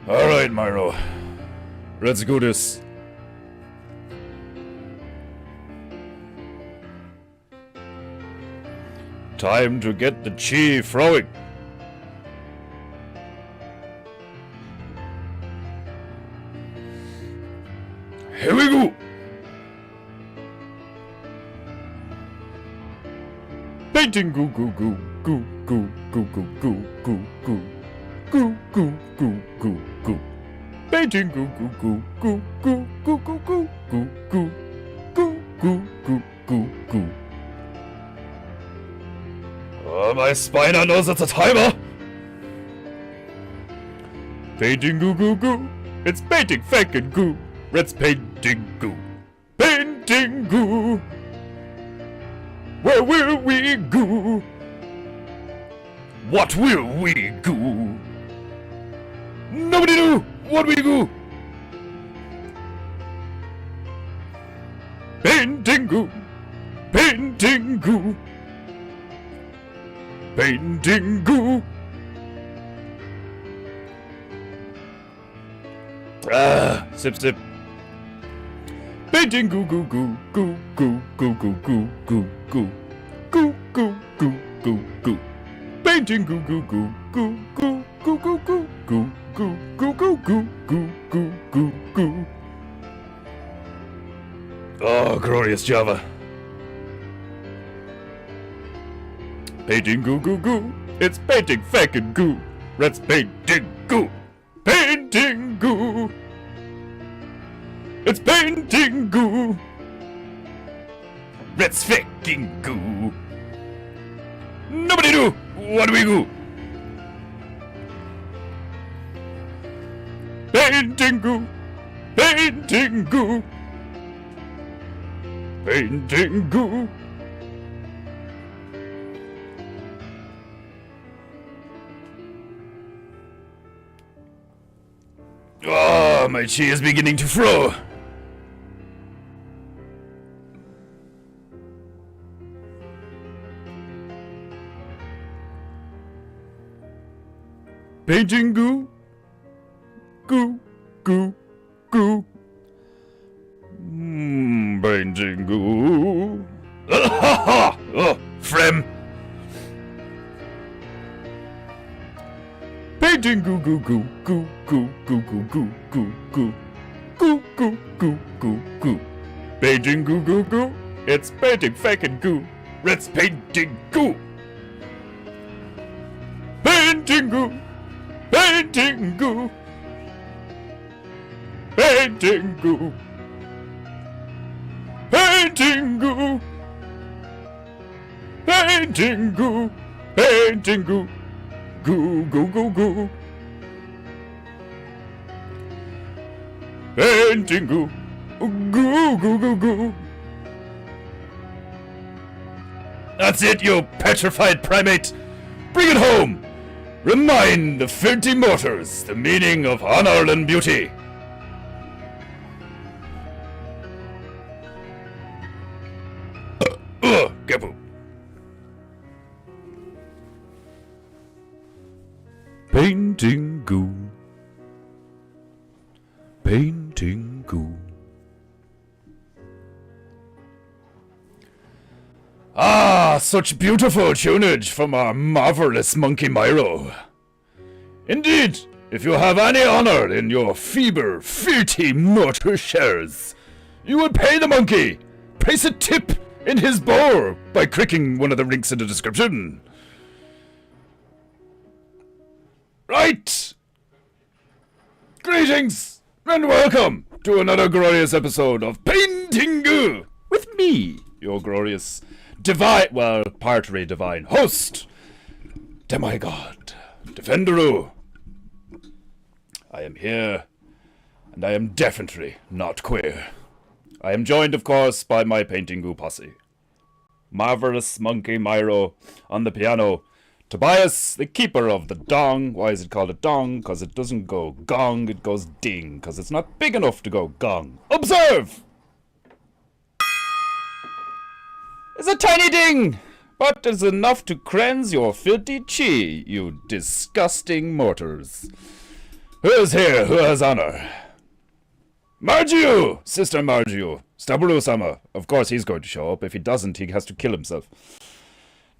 Alright, Myro. Let's do this. Time to get the chi throwing. Here we go. Painting goo goo goo goo goo goo goo goo goo goo goo goo goo goo goo. Painting goo goo goo goo goo goo goo goo goo goo goo goo goo goo goo. Oh, my spiner knows it's a timer. Painting goo goo goo. It's painting fucking goo. Let's painting goo. Painting goo. Where will we go? What will we go? Nobody knew what we go. Painting goo. Painting goo. Painting goo. Sip sip. Painting goo goo goo goo goo goo goo goo goo goo goo goo goo goo goo. Painting goo goo goo goo goo goo goo goo goo goo goo goo goo goo goo goo goo. Oh, glorious Java. Painting goo goo goo. It's painting fucking goo. Let's painting goo. Painting goo. It's painting goo. Let's fucking goo. Nobody knew what we goo. Painting goo. Painting goo. Painting goo. Oh, my chi is beginning to flow. Painting goo. Goo. Goo. Goo. Painting goo. Oh, frem. Painting goo goo goo goo goo goo goo goo goo goo goo goo goo goo goo. Painting goo goo goo. It's painting fucking goo. Let's painting goo. Painting goo. Painting goo. Painting goo. Painting goo. Painting goo. Painting goo. Goo goo goo goo. Painting goo. Goo goo goo goo. That's it, you petrified primate. Bring it home. Remind the filthy mortars the meaning of honor and beauty. Gapu. Painting goo. Painting goo. Ah, such beautiful tunage from our marvelous monkey Myro. Indeed, if you have any honor in your feeble, filthy mortar shares, you will pay the monkey. Place a tip in his bowl by clicking one of the links in the description. Right! Greetings and welcome to another glorious episode of PEINTEINGU with me, your glorious divine, well, partly divine host, demigod, Defenderu. I am here, and I am definitely not queer. I am joined, of course, by my Paintingu posse. Marvelous Monkey Myro on the piano. Tobias, the keeper of the dong. Why is it called a dong? Because it doesn't go gong, it goes ding. Because it's not big enough to go gong. Observe! It's a tiny ding, but it's enough to cleanse your filthy chi, you disgusting mortars. Who is here? Who has honor? Margiu! Sister Margiu. Staburu-sama. Of course he's going to show up. If he doesn't, he has to kill himself.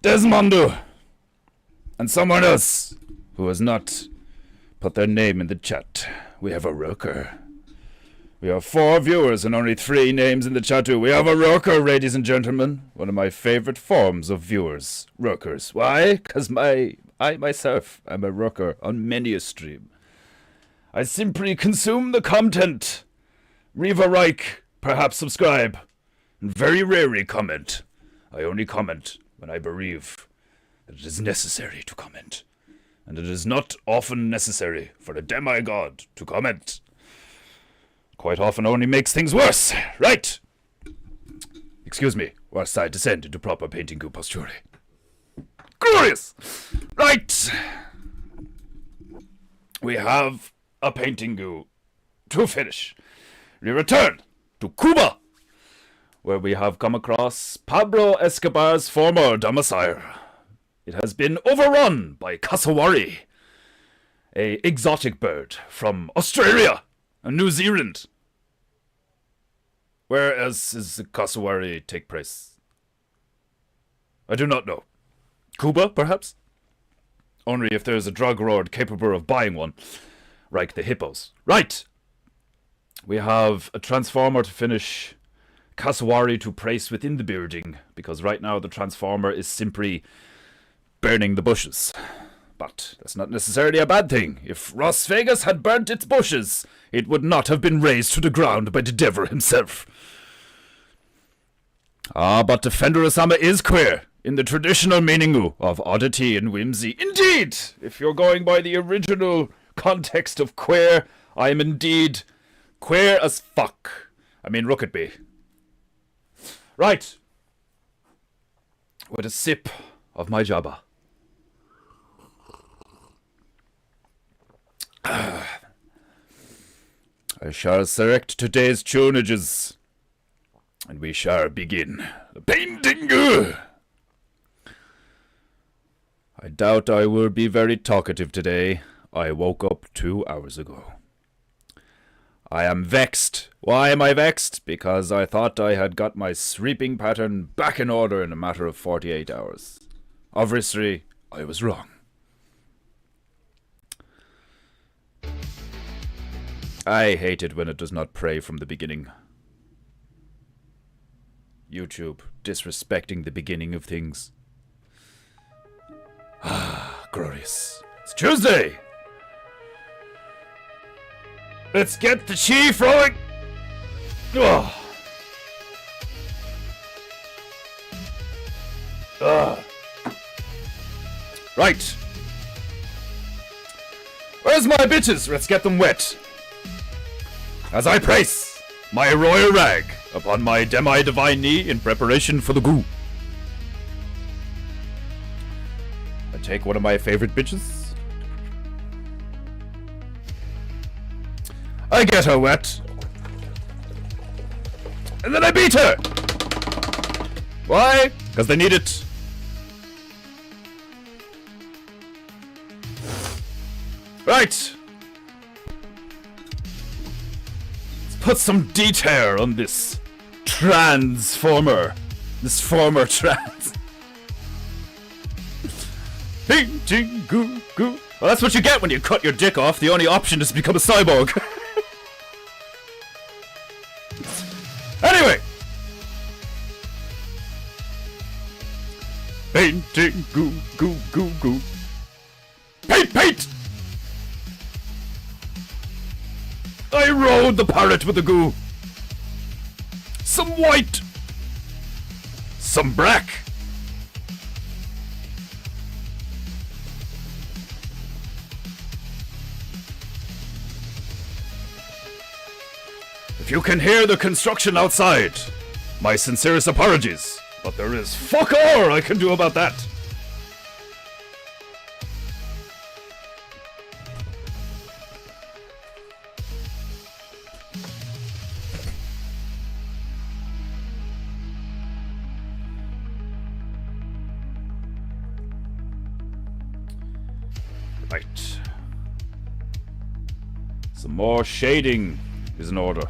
Desmondu! And someone else who has not put their name in the chat. We have a roker. We have 4 viewers and only 3 names in the chat too. We have a roker, ladies and gentlemen. One of my favorite forms of viewers. Rokers. Why? Because I myself am a roker on many a stream. I simply consume the content. Riva Reich, perhaps subscribe. And very rarely comment. I only comment when I believe that it is necessary to comment. And it is not often necessary for a demigod to comment. Quite often only makes things worse. Right! Excuse me, whilst I descend into proper Paintingu posture. Glorious! Right! We have a Paintingu to finish. We return to Cuba, where we have come across Pablo Escobar's former domicile. It has been overrun by cassowary, a exotic bird from Australia and New Zealand. Where else does the cassowary take place? I do not know. Cuba, perhaps? Only if there is a drug lord capable of buying one, like the hippos. Right! We have a transformer to finish, cassowary to place within the building, because right now the transformer is simply burning the bushes. But that's not necessarily a bad thing. If Las Vegas had burnt its bushes, it would not have been razed to the ground by the devil himself. Ah, but Defender-sama is queer, in the traditional meaning of oddity and whimsy. Indeed! If you're going by the original context of queer, I am indeed queer as fuck. I mean, look at me. Right. With a sip of my jabba. I shall select today's tunages, and we shall begin the Paintingu. I doubt I will be very talkative today. I woke up 2 hours ago. I am vexed. Why am I vexed? Because I thought I had got my sleeping pattern back in order in a matter of 48 hours. Obviously, I was wrong. I hate it when it does not pray from the beginning. YouTube, disrespecting the beginning of things. Ah, glorious. It's Tuesday! Let's get the chi flowing! Ugh. Ugh. Right. Where's my bitches? Let's get them wet. As I place my royal rag upon my demi-divine knee in preparation for the goo. I take one of my favorite bitches. I get her wet. And then I beat her! Why? Because they need it. Right. Let's put some detail on this transformer. This former trans. Paintingu. Well, that's what you get when you cut your dick off. The only option is to become a cyborg. Anyway. Paintingu. Paint! I rode the parrot with the goo. Some white. Some black. If you can hear the construction outside, my sincerest apologies, but there is fuck all I can do about that. Right. Some more shading is in order.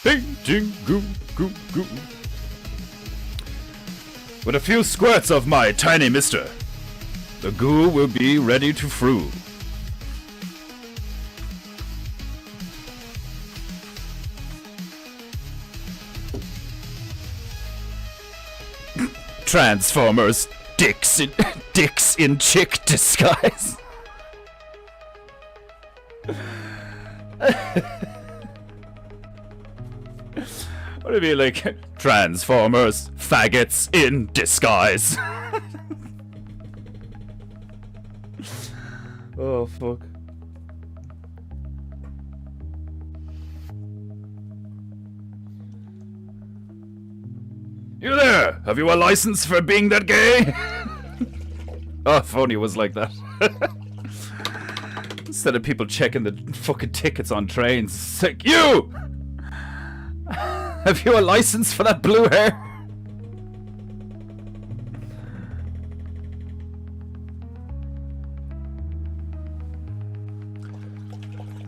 Painting goo goo goo. With a few squirts of my tiny mister, the goo will be ready to frew. Transformers, dicks in chick disguise. What do you mean, like, Transformers, faggots in disguise? Oh, fuck. You there? Have you a license for being that gay? Oh, if only it was like that. Instead of people checking the fucking tickets on trains, it's like, you! Have you a license for that blue hair?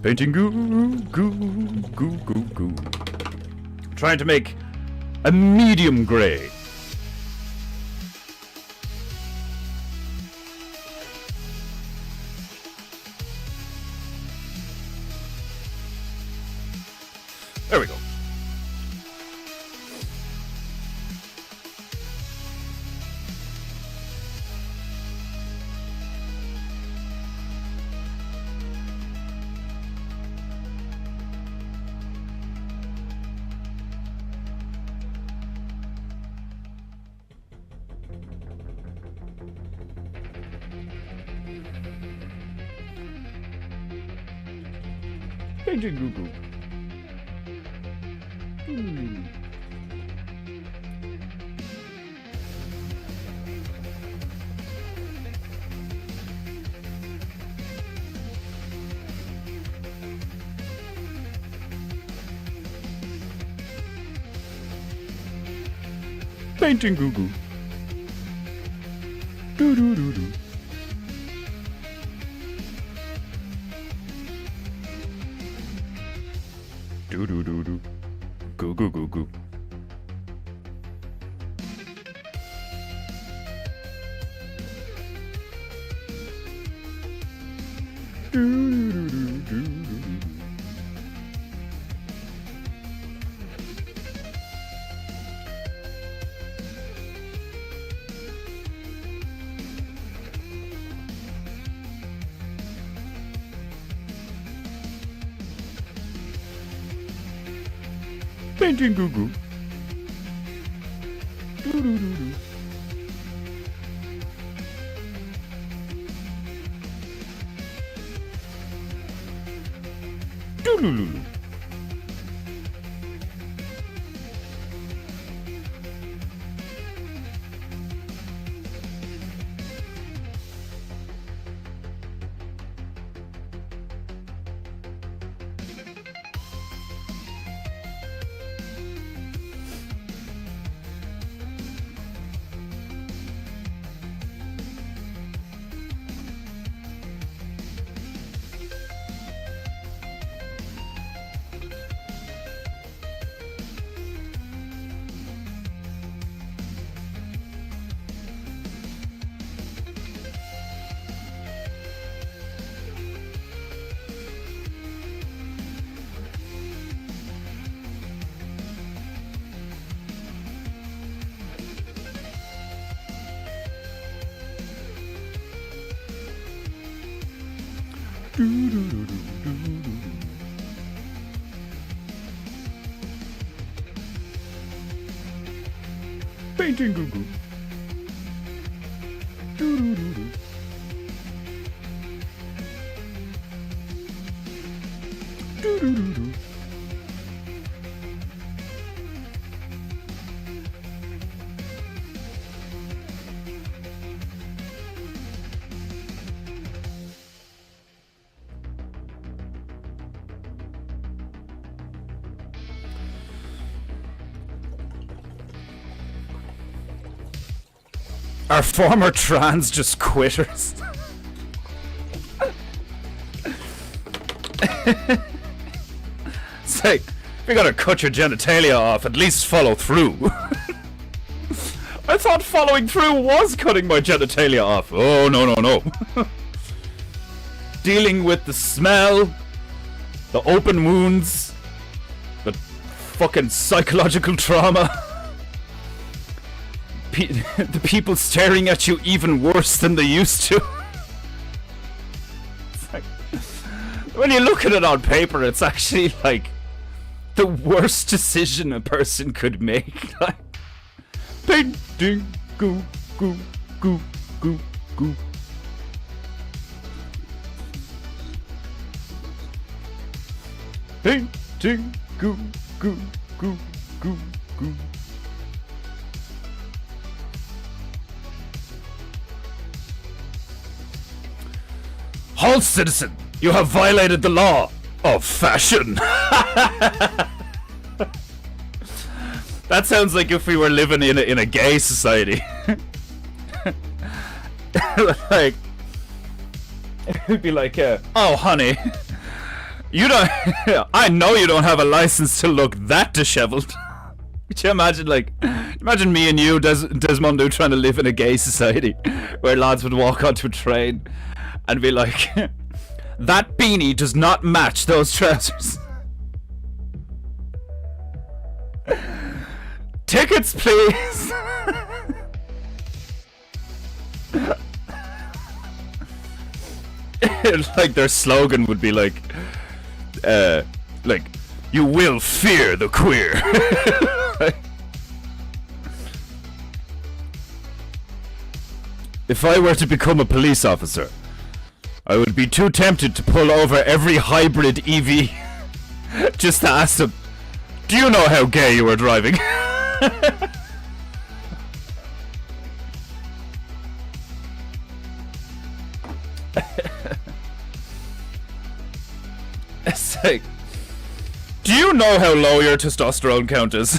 Painting goo, goo, goo, goo, goo. Trying to make a medium gray. There we go. Painting goo goo. Painting goo goo. Do do do do. Do do do do. Goo goo goo goo. Do do do do do. Painting goo goo. Do do do do. Do do do do. Painting goo goo. Do do do do. Are former trans just quitters? It's like, if you're gonna cut your genitalia off, at least follow through. I thought following through was cutting my genitalia off. Oh, no, no, no. Dealing with the smell, the open wounds, the fucking psychological trauma. The people staring at you even worse than they used to. It's like, when you look at it on paper, it's actually like the worst decision a person could make. Like, painting, goo, goo, goo, goo, goo. Painting, goo, goo, goo, goo, goo. Halt, citizen! You have violated the law of fashion. That sounds like if we were living in a gay society. Like, it'd be like, oh, honey, you don't. I know you don't have a license to look that disheveled. Could you imagine, like, imagine me and you, Desmondo, trying to live in a gay society where lads would walk onto a train and be like, that beanie does not match those trousers. Tickets, please. Like, their slogan would be like, you will fear the queer. If I were to become a police officer, I would be too tempted to pull over every hybrid EV just to ask them, do you know how gay you are driving? It's like, do you know how low your testosterone count is?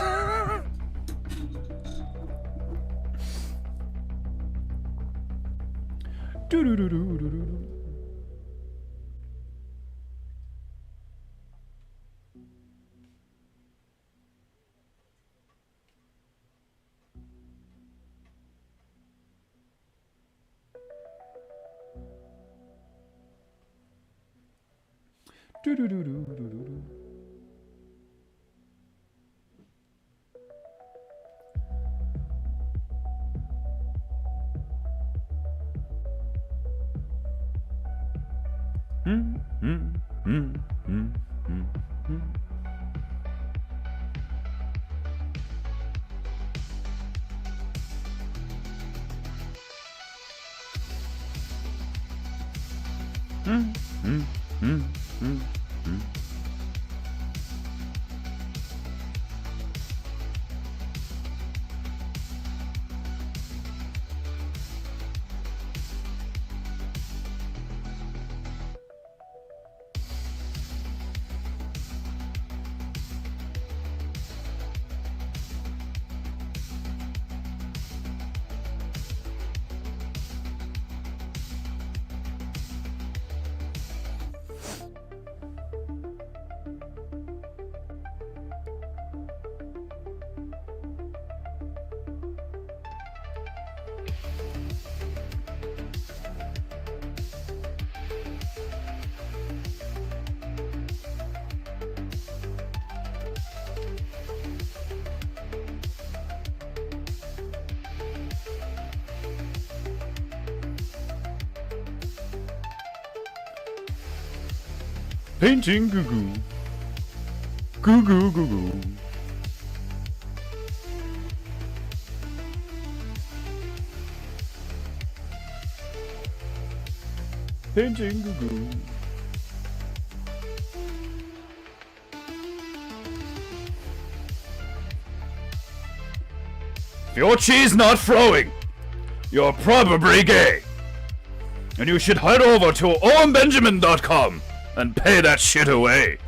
Painting goo goo. Goo goo goo goo. Painting goo goo. your cheese not flowing, you're probably gay. And you should head over to owenbenjamin.com and pay that shit away.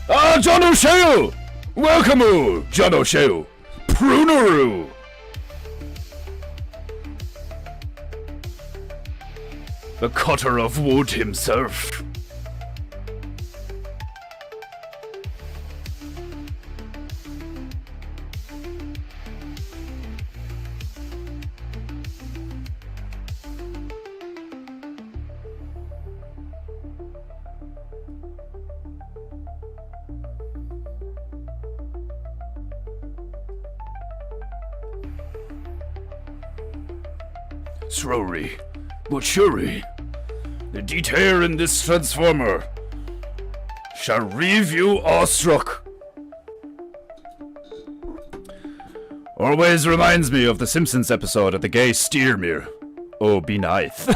Ah, John O'Shea! Welcome, John O'Shea. Pruneroo. The cutter of wood himself. Slowly, but surely, the detail in this transformer shall leave you awestruck. Always reminds me of the Simpsons episode of the gay steermere. Oh, be nice.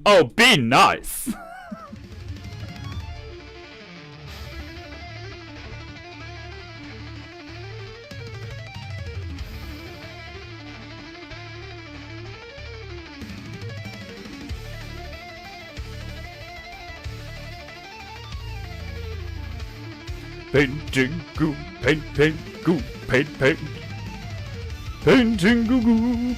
Oh, be nice. Painting goo, paint, goo, paint. Painting goo goo.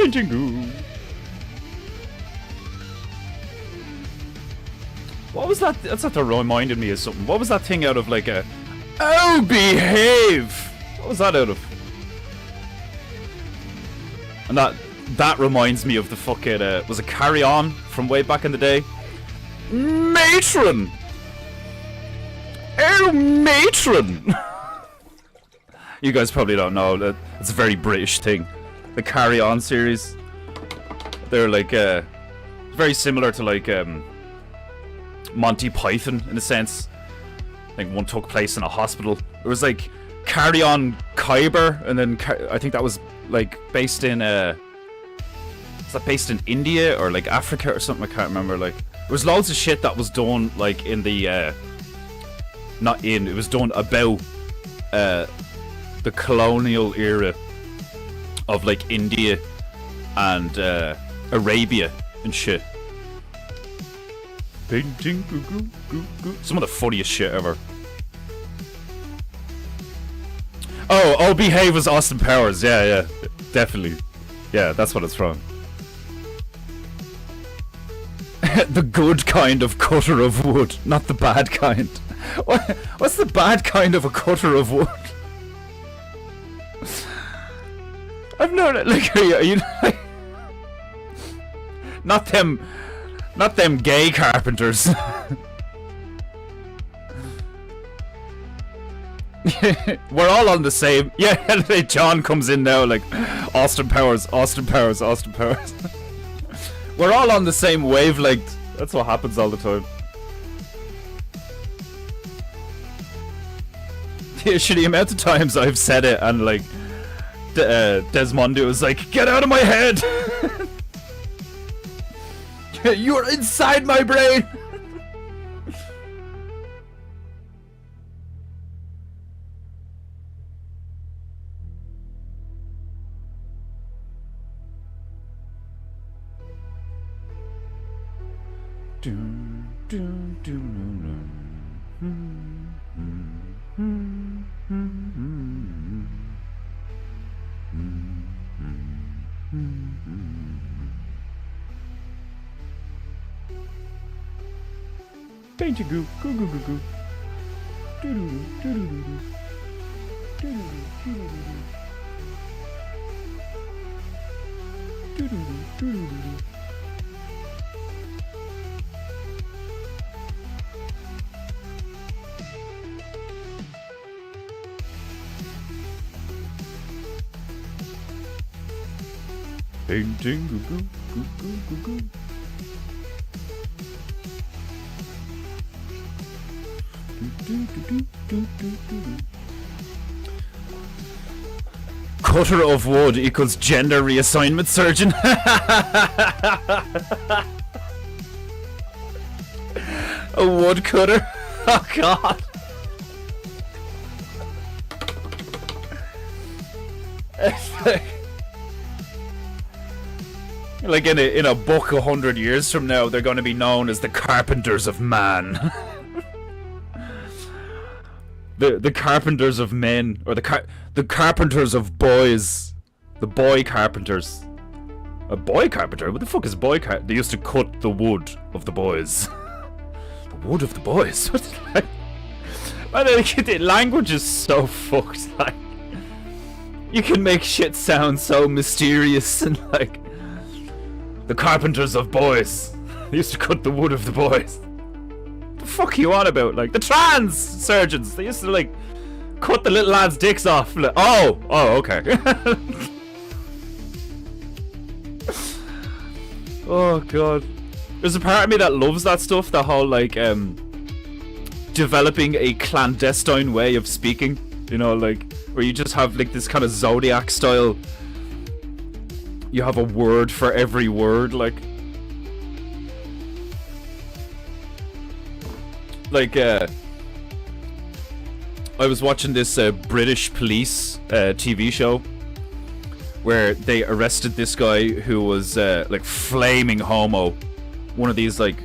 Paintingu. What was that? That's what that reminded me of something. What was that thing out of like a... Oh, behave! What was that out of? And that reminds me of the fucking... was it Carry On from way back in the day? Matron! Oh, matron! You guys probably don't know. It's a very British thing. The Carry On series. They're like, very similar to like, Monty Python in a sense. I think one took place in a hospital. It was like Carry On Khyber, and then I think that was like based in, is that based in India or like Africa or something? I can't remember. Like, there was loads of shit that was done like in the, it was done about, the colonial era of like India and Arabia and shit. Painting, some of the funniest shit ever. Oh, Behave was Austin Powers. Yeah, definitely. Yeah, that's what it's from. The good kind of cutter of wood, not the bad kind. What's the bad kind of a cutter of wood? I've known it. Like, are you like, not them gay carpenters. We're all on the same. Yeah, John comes in now like Austin Powers. We're all on the same wavelength. That's what happens all the time. Yeah, the amount of times I've said it and like Desmondo was like, "Get out of my head! You're inside my brain!" Paintingu. Goo goo goo goo. Doo-doo-doo, doo-doo-doo-doo. Doo-doo-doo, doo-doo-doo-doo. Doo-doo-doo, doo-doo-doo-doo. Painting, goo goo goo goo goo goo. Cutter of wood equals gender reassignment surgeon. A wood cutter. Oh god. Like in a book 100 years from now, they're going to be known as the carpenters of man. the carpenters of men, or the carpenters of boys, the boy carpenters. A boy carpenter? What the fuck is boy carpenter? They used to cut the wood of the boys. The wood of the boys. What the man, the language is so fucked. Like, you can make shit sound so mysterious and like. The carpenters of boys. They used to cut the wood of the boys. The fuck are you on about? Like, the trans surgeons. They used to, like, cut the little lads' dicks off. Like, oh, okay. Oh, God. There's a part of me that loves that stuff. The whole, like, developing a clandestine way of speaking. You know, like, where you just have, like, this kind of Zodiac style. You have a word for every word, like I was watching this British police TV show where they arrested this guy who was like flaming homo, one of these like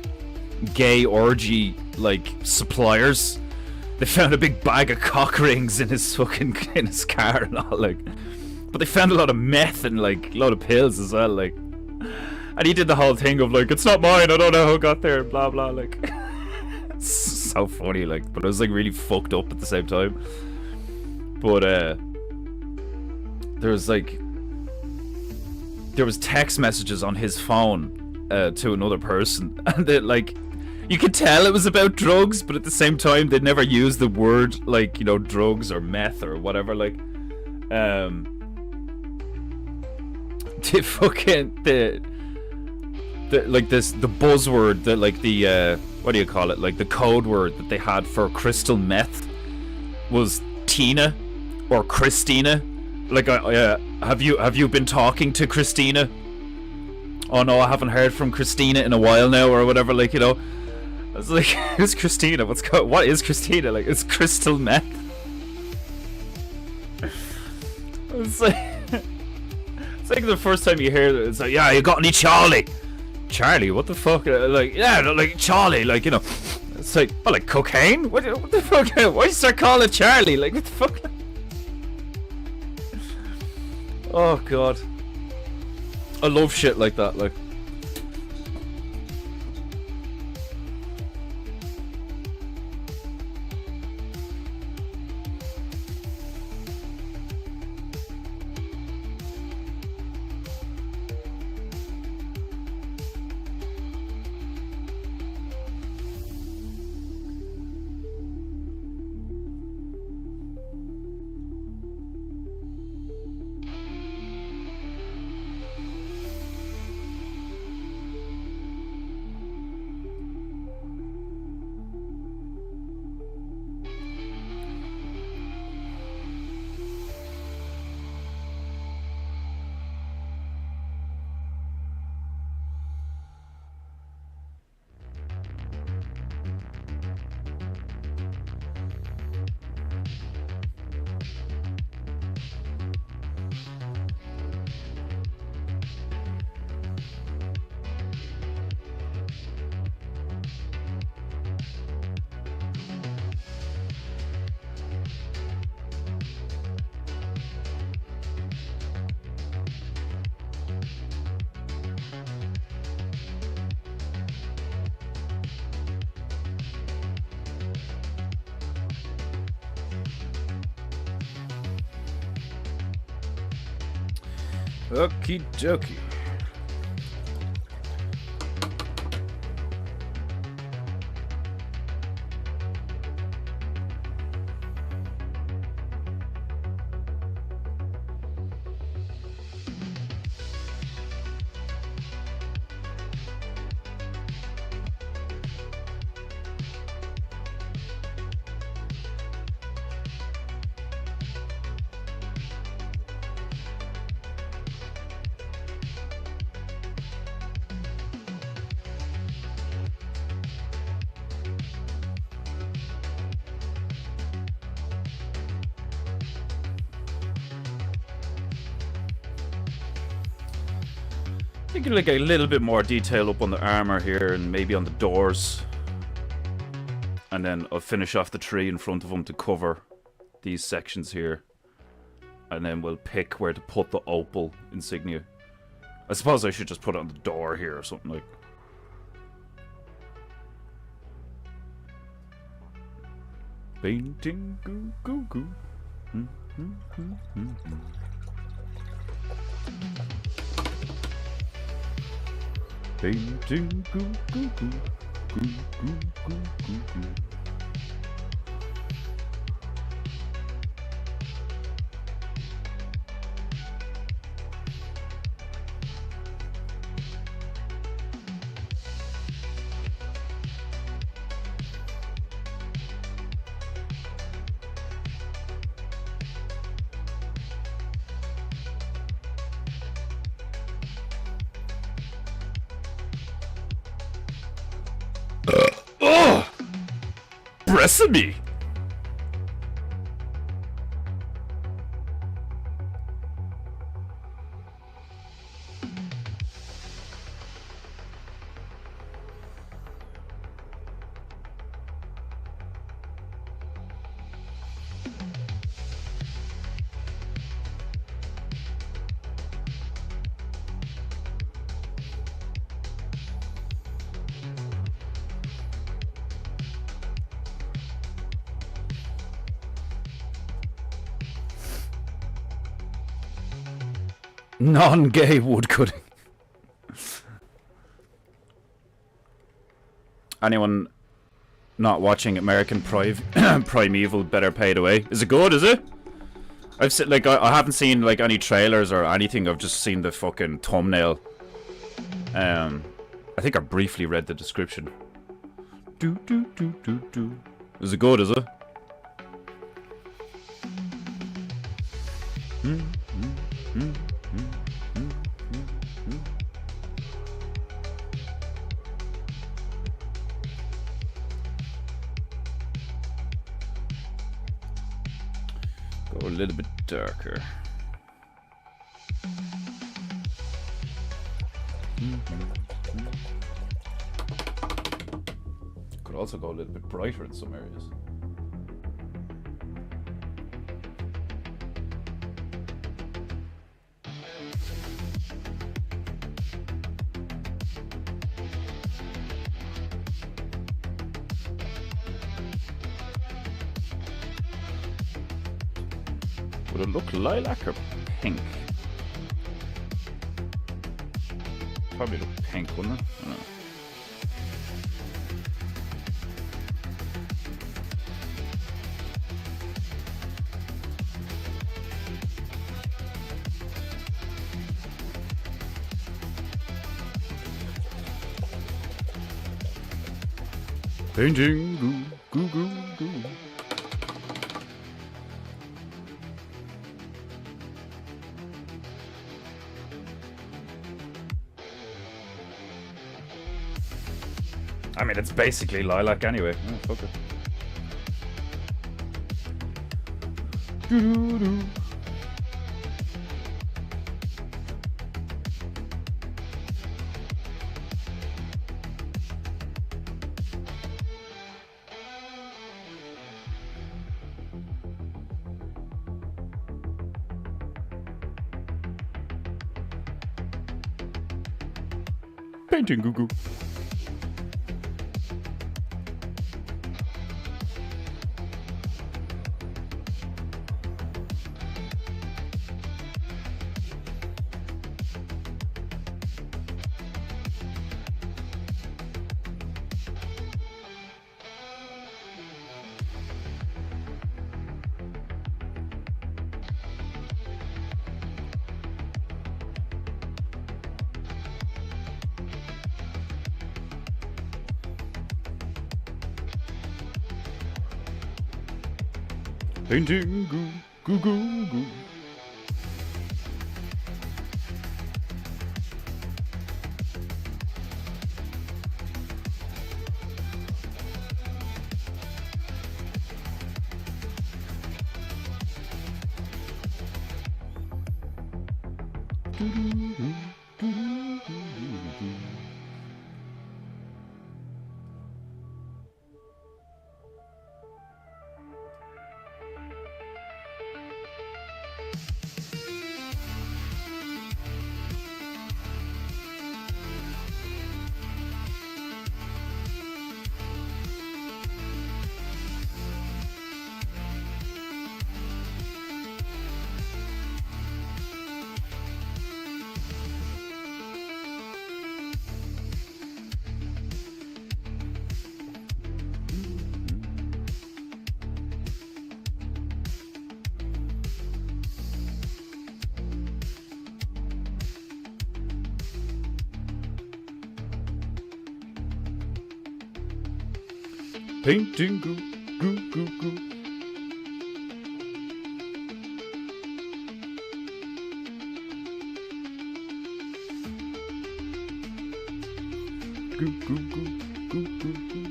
gay orgy like suppliers. They found a big bag of cock rings in his car and all, like. But they found a lot of meth and like a lot of pills as well, like. And he did the whole thing of like, it's not mine, I don't know how it got there, blah blah, like. It's so funny, like, but it was like really fucked up at the same time. But there was text messages on his phone to another person, and that like you could tell it was about drugs, but at the same time they'd never use the word like, you know, drugs or meth or whatever, like the fucking the buzzword that like the what do you call it, like the code word that they had for crystal meth was Tina or Christina. Like have you been talking to Christina? Oh no, I haven't heard from Christina in a while now, or whatever, like, you know. I was like, who's Christina? What is Christina? Like, it's crystal meth. It's like the first time you hear it, it's like, yeah, you got any Charlie? Charlie, what the fuck? Like, yeah, like Charlie, like, you know. It's like, oh, like cocaine? What the fuck? Why you start calling it Charlie? Like, what the fuck? Oh god, I love shit like that. Like, Okie dokie. I think like a little bit more detail up on the armor here and maybe on the doors. And then I'll finish off the tree in front of them to cover these sections here. And then we'll pick where to put the Opel insignia. I suppose I should just put it on the door here or something like. Painting goo goo goo. Painting goo goo goo. Goo goo goo goo goo. Sesame! Non-gay woodcutting. Anyone not watching American Primeval better paid away? Is it good, is it? I've seen, like, I haven't seen like any trailers or anything, I've just seen the fucking thumbnail. I think I briefly read the description. Is it good, is it? Go a little bit darker. Could also go a little bit brighter in some areas. Would it look lilac or pink? Probably look pink, wouldn't it? I don't know. Painting, goo, goo, goo, goo. I mean, it's basically lilac anyway. Oh, fuck it. Doo-doo-doo. Painting goo goo. Paintingu, goo goo goo. Paintingu, goo goo goo. Goo goo goo, goo goo goo.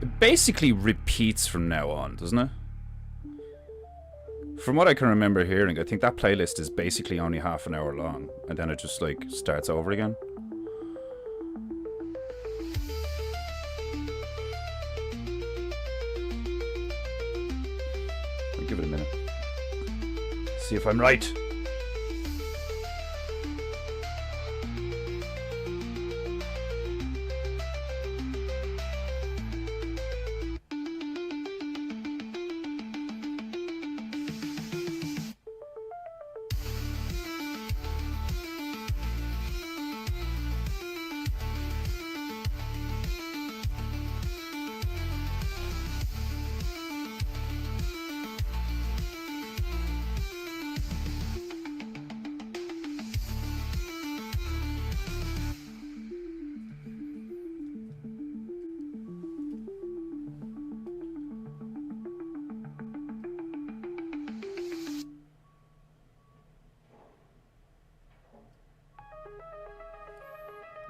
It basically repeats from now on, doesn't it? From what I can remember hearing, I think that playlist is basically only half an hour long, and then it just like starts over again. I'll give it a minute. See if I'm right.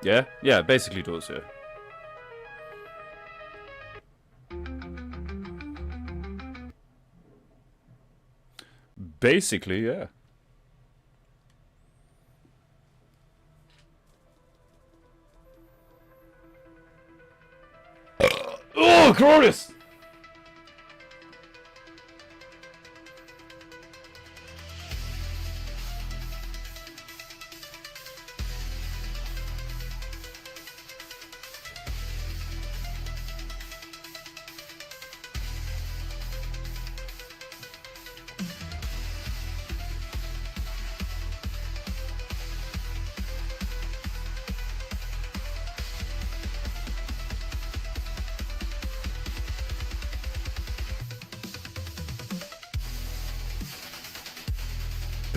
Yeah? Yeah, it basically does, yeah. Basically, yeah. Oh, glorious!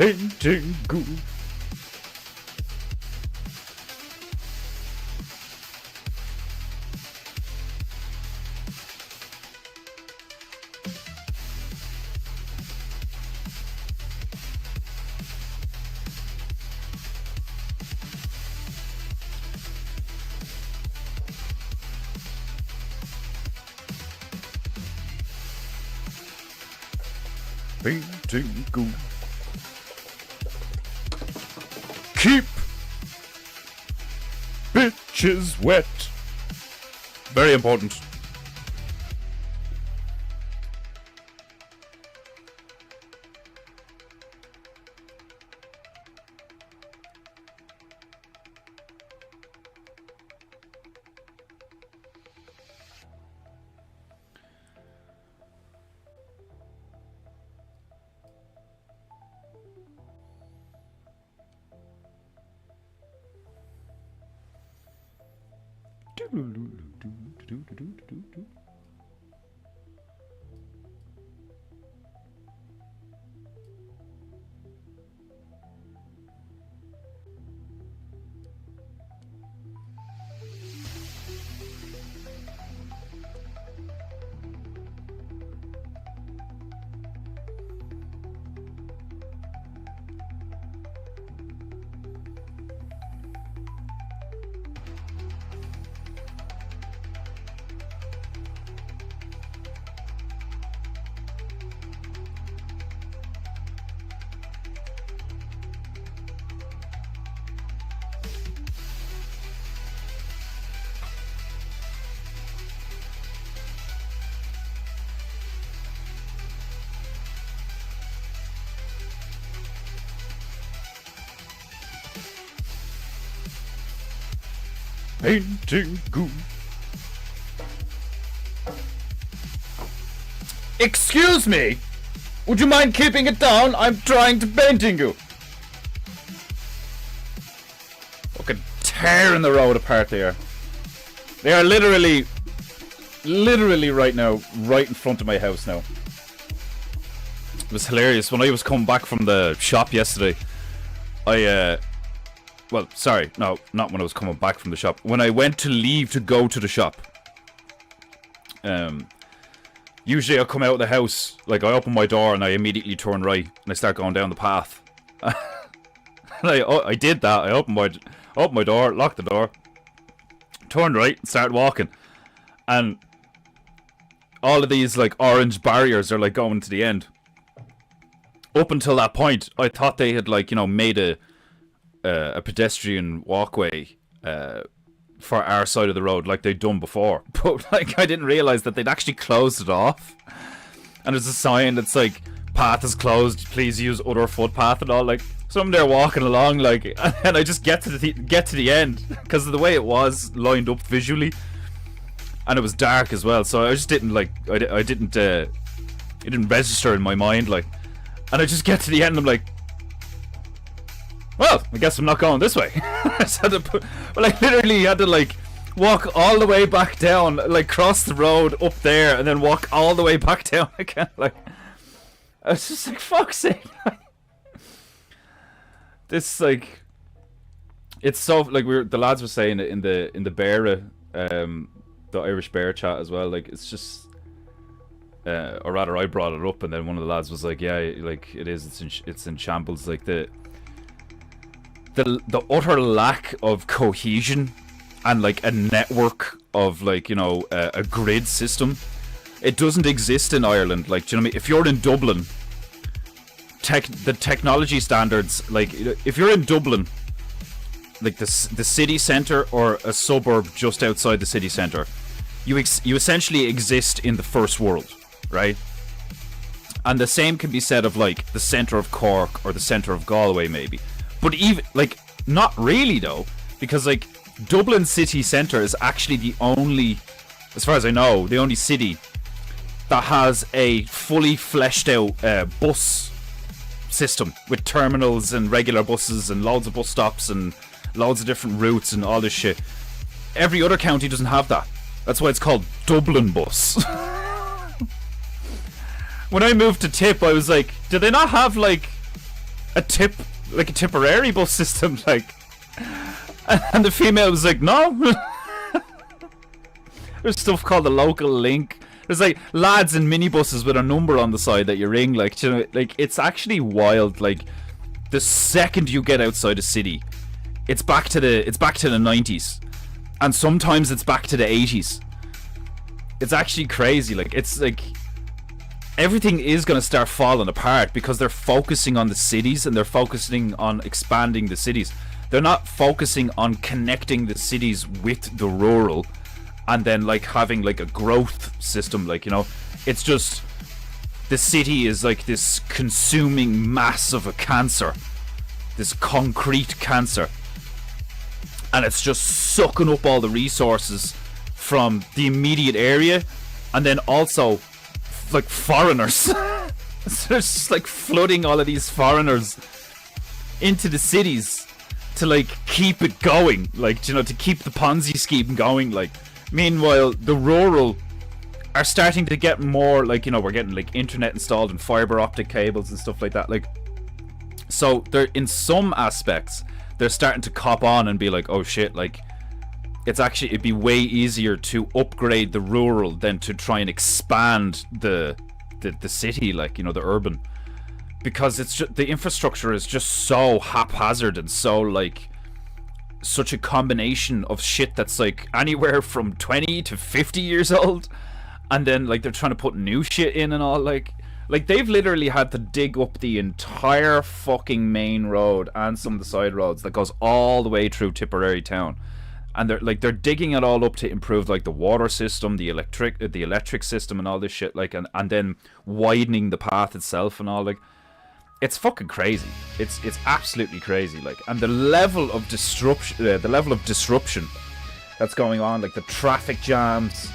Paintingu. Paintingu. Keep is wet. Very important. PEINTEINGU. Excuse me! Would you mind keeping it down? I'm trying to PEINTEINGU. Fucking tearing the road apart there. They are literally right now, right in front of my house now. It was hilarious. When I was coming back from the shop yesterday, well, sorry, no, not when I was coming back from the shop. When I went to leave to go to the shop, usually I'll come out of the house, like I open my door and I immediately turn right and I start going down the path. And I did that. I opened my door, locked the door, turned right and started walking. And all of these like orange barriers are like going to the end. Up until that point, I thought they had like, you know, made a pedestrian walkway for our side of the road like they'd done before, but like I didn't realize that they'd actually closed it off, and there's a sign that's like path is closed, please use other footpath and all. Like, so I'm there walking along, like, and I just get to the end because of the way it was lined up visually, and it was dark as well, so I just didn't like it didn't register in my mind, like, and I just get to the end and I'm like, well, I guess I'm not going this way. Well, I literally had to like walk all the way back down, like cross the road up there, and then walk all the way back down again. Like, I was just like, fuck's sake. This like, it's so like the lads were saying it in the bear, the Irish bear chat as well. Like, it's just, or rather, I brought it up, and then one of the lads was like, yeah, like it's in shambles. Like the utter lack of cohesion and like a network of like, you know, a grid system. It doesn't exist in Ireland. Like, do you know what I mean? If you're in Dublin, the technology standards, like if you're in Dublin, like the city centre or a suburb just outside the city centre, you essentially exist in the first world, right? And the same can be said of like the centre of Cork or the centre of Galway maybe. But even, like, not really though, because like Dublin city centre is actually the only, as far as I know, the only city that has a fully fleshed out bus system with terminals and regular buses and loads of bus stops and loads of different routes and all this shit. Every other county doesn't have that. That's why it's called Dublin Bus. When I moved to Tip, I was like, do they not have like a Tipperary bus system, like? And the female was like, no. There's stuff called the local link. There's like lads in minibuses with a number on the side that you ring, like, you know, like it's actually wild. Like, the second you get outside a city, it's back to the 90s, and sometimes it's back to the 80s. It's actually crazy. Like, it's like everything is going to start falling apart because they're focusing on the cities and they're focusing on expanding the cities. they're not focusing on connecting the cities with the rural, and then like having like a growth system. Like, you know, it's just the city is like this consuming mass of a cancer, this concrete cancer, and it's just sucking up all the resources from the immediate area, and then also like foreigners. So it's just like flooding all of these foreigners into the cities to like keep it going, like, you know, to keep the Ponzi scheme going. Like, meanwhile the rural are starting to get more, like, you know, we're getting like internet installed and fiber optic cables and stuff like that. Like, so they're, in some aspects, they're starting to cop on and be like, oh shit, like, it'd be way easier to upgrade the rural than to try and expand the city, like, you know, the urban, because it's just, the infrastructure is just so haphazard and so like such a combination of shit that's like anywhere from 20 to 50 years old, and then like they're trying to put new shit in and all. Like they've literally had to dig up the entire fucking main road and some of the side roads that goes all the way through Tipperary town, and they're digging it all up to improve like the water system, the electric system and all this shit, like, and then widening the path itself and all. Like, it's fucking crazy. It's absolutely crazy. Like, and the level of disruption that's going on, like the traffic jams,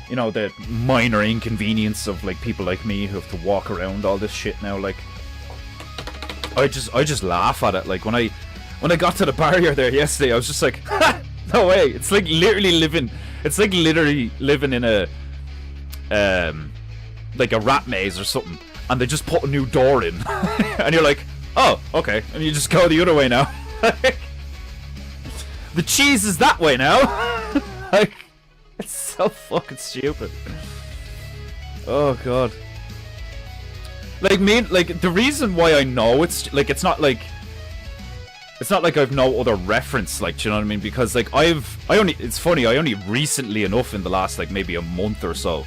you know, the minor inconvenience of like people like me who have to walk around all this shit now. Like, I just laugh at it. Like, when I got to the barrier there yesterday, I was just like, ha! No way. It's like literally living in a like a rat maze or something, and they just put a new door in. And you're like, oh, okay, and you just go the other way now. The cheese is that way now. Like, it's so fucking stupid. Oh god. Like, the reason why I know it's like, it's not like I've no other reference, like, do you know what I mean? Because like it's funny, I only recently enough, in the last like maybe a month or so,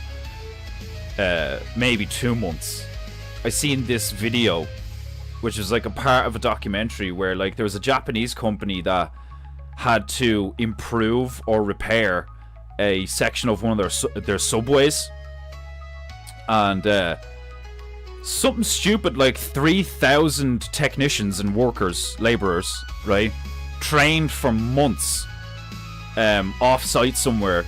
maybe 2 months, I seen this video, which is like a part of a documentary where like there was a Japanese company that had to improve or repair a section of one of their subways, and something stupid like 3,000 technicians and workers, laborers, right, trained for months off site somewhere,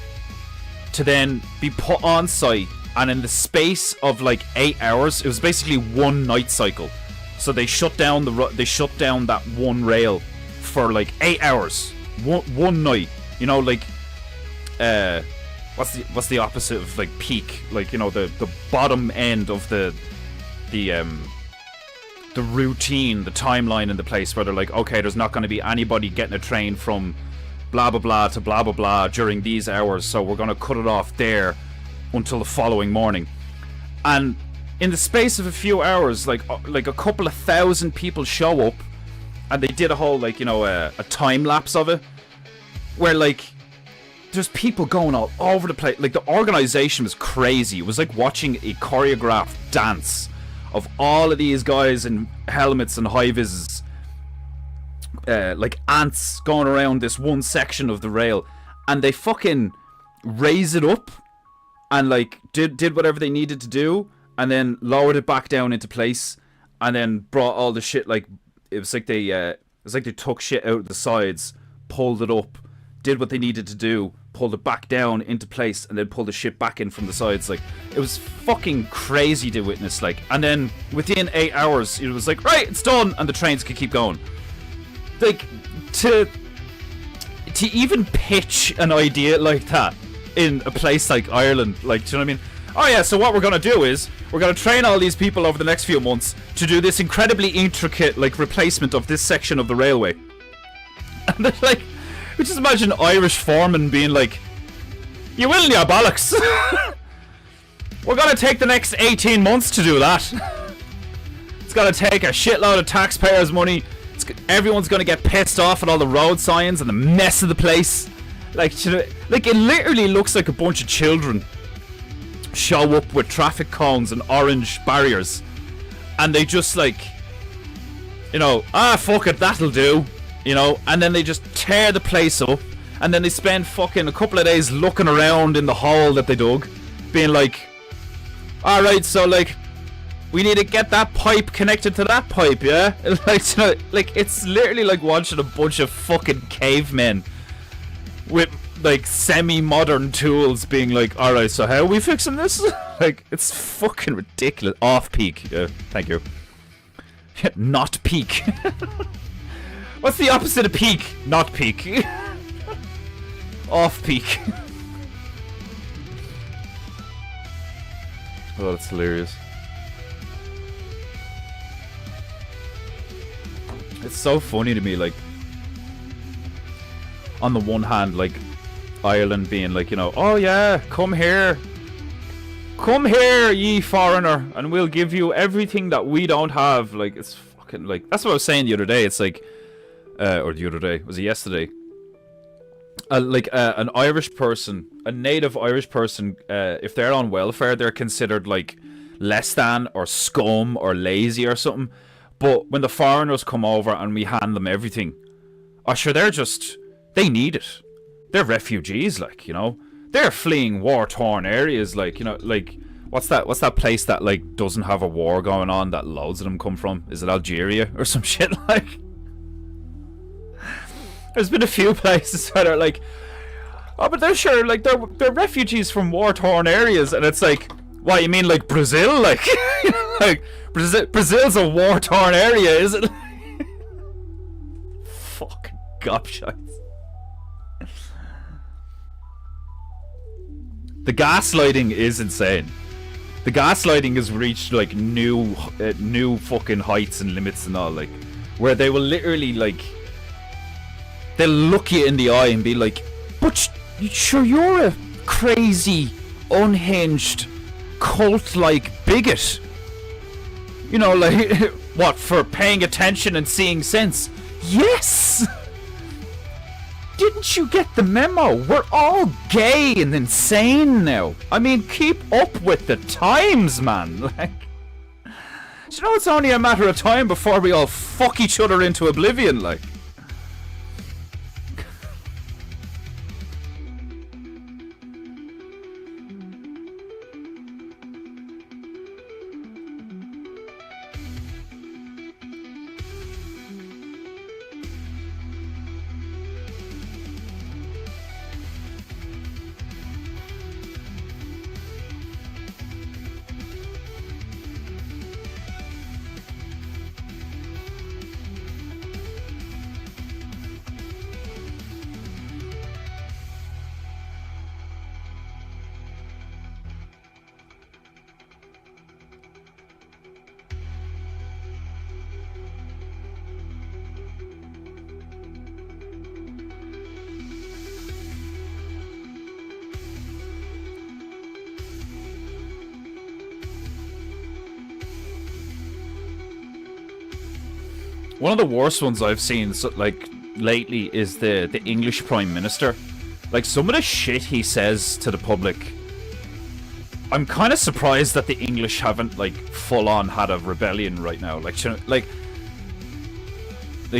to then be put on site, and in the space of like 8 hours, it was basically one night cycle. So they shut down that one rail for like 8 hours, one night. You know, like what's the opposite of like peak? Like, you know, the bottom end of the routine, the timeline in the place where they're like, okay, there's not going to be anybody getting a train from blah blah blah to blah blah blah during these hours, so we're going to cut it off there until the following morning. And in the space of a few hours, like a couple of thousand people show up, and they did a whole, like, you know, a time lapse of it, where like there's people going all over the place. Like, the organization was crazy. It was like watching a choreographed dance of all of these guys in helmets and high-vises, like ants going around this one section of the rail, and they fucking raised it up and like did whatever they needed to do, and then lowered it back down into place, and then brought all the shit, like, it was like they took shit out of the sides, pulled it up, did what they needed to do, pulled it back down into place, and then pulled the shit back in from the sides. Like, it was fucking crazy to witness. Like, and then within 8 hours, it was like, right, it's done, and the trains could keep going. Like, to even pitch an idea like that in a place like Ireland, like, do you know what I mean? Oh yeah, so what we're gonna do is we're gonna train all these people over the next few months to do this incredibly intricate, like, replacement of this section of the railway. And they're like, just imagine Irish foremen being like, you will, ya bollocks. We're gonna take the next 18 months to do that. It's gonna take a shitload of taxpayers' money. Everyone's gonna get pissed off at all the road signs and the mess of the place. Like, it literally looks like a bunch of children show up with traffic cones and orange barriers, and they just, like, you know, fuck it, that'll do. you know, and then they just tear the place up, and then they spend fucking a couple of days looking around in the hole that they dug, being like, alright, so like, we need to get that pipe connected to that pipe, yeah? Like, you know, like, it's literally like watching a bunch of fucking cavemen with like semi-modern tools being like, alright, so how are we fixing this? Like, it's fucking ridiculous. Off peak. Thank you. Not peak. What's the opposite of peak? Not peak. Off peak. Oh, that's hilarious. It's so funny to me, like, on the one hand, like, Ireland being like, you know, oh yeah, come here, ye foreigner, and we'll give you everything that we don't have. Like, it's fucking, like, that's what I was saying the other day. It's like, or the other day, was it yesterday? Like, an Irish person, a native Irish person, if they're on welfare, they're considered like less than or scum or lazy or something. But when the foreigners come over and we hand them everything, oh sure, they're just, they need it. They're refugees, like, you know. They're fleeing war-torn areas, like, you know, like, what's that place that, like, doesn't have a war going on that loads of them come from? Is it Algeria or some shit, like? There's been a few places that are like, oh, but they're sure, like, they're refugees from war-torn areas, and it's like, what, you mean, like, Brazil? Like, like, Brazil's a war-torn area, is it? Fucking gobshites. The gaslighting is insane. The gaslighting has reached like new fucking heights and limits and all, like, where they will literally, like, they'll look you in the eye and be like, but sure, you're a crazy, unhinged, cult-like bigot. You know, like, what, for paying attention and seeing sense? Yes! Didn't you get the memo? We're all gay and insane now. I mean, keep up with the times, man. Like, you know, it's only a matter of time before we all fuck each other into oblivion, like. One of the worst ones I've seen, so, like, lately is the English Prime Minister. Like, some of the shit he says to the public, I'm kind of surprised that the English haven't, like, full-on had a rebellion right now. Like, like,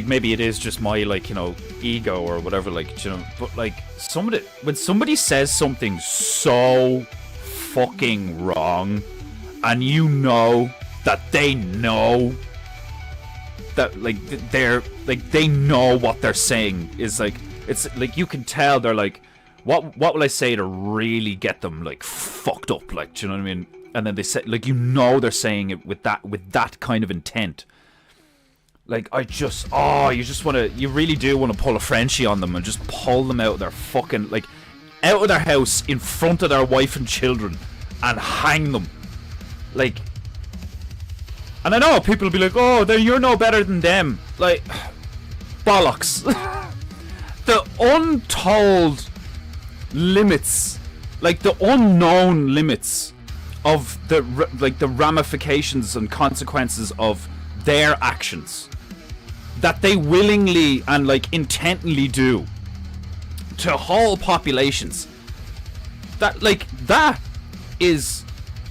maybe it is just my, like, you know, ego or whatever, like, you know, but, like, when somebody says something so fucking wrong, and you know that they know that, like, they're, like, they know what they're saying is, like, it's, like, you can tell they're, like, what will I say to really get them, like, fucked up, like, do you know what I mean? And then they say, like, you know they're saying it with that kind of intent. Like, you really do want to pull a Frenchie on them and just pull them out of their fucking, like, out of their house in front of their wife and children and hang them. Like, and I know people will be like, oh, you're no better than them. Like, bollocks. The untold limits, like the unknown limits of the ramifications and consequences of their actions that they willingly and, like, intently do to whole populations. That is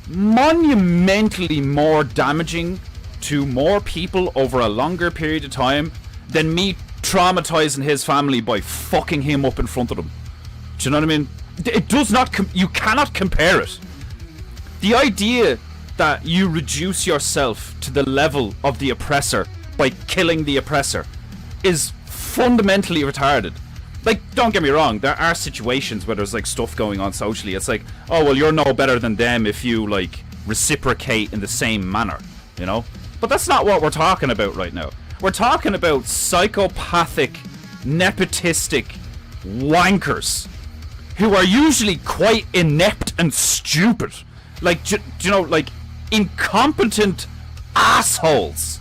monumentally more damaging to more people over a longer period of time than me traumatizing his family by fucking him up in front of them. Do you know what I mean? It does not. You cannot compare it. The idea that you reduce yourself to the level of the oppressor by killing the oppressor is fundamentally retarded. Like, don't get me wrong, there are situations where there's like stuff going on socially. It's like, oh well, you're no better than them if you like reciprocate in the same manner, you know? But that's not what we're talking about right now. We're talking about psychopathic, nepotistic wankers who are usually quite inept and stupid. Like, you know, like incompetent assholes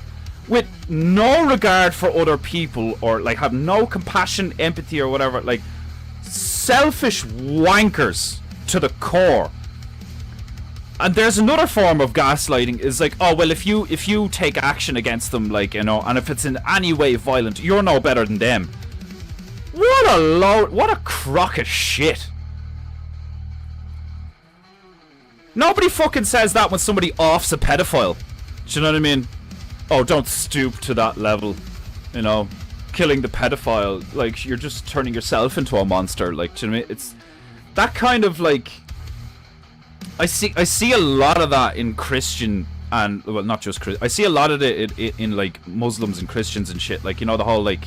with no regard for other people, or like have no compassion, empathy, or whatever. Like selfish wankers to the core. And there's another form of gaslighting, is like, oh well, if you take action against them, like, you know, and if it's in any way violent, you're no better than them. What a crock of shit. Nobody fucking says that when somebody offs a pedophile. Do you know what I mean? Oh, don't stoop to that level. You know, killing the pedophile, like, you're just turning yourself into a monster. Like, do you know what I mean? It's that kind of like. I see a lot of that in Christian and, well, not just Christian. I see a lot of it in like Muslims and Christians and shit. Like, you know, the whole like.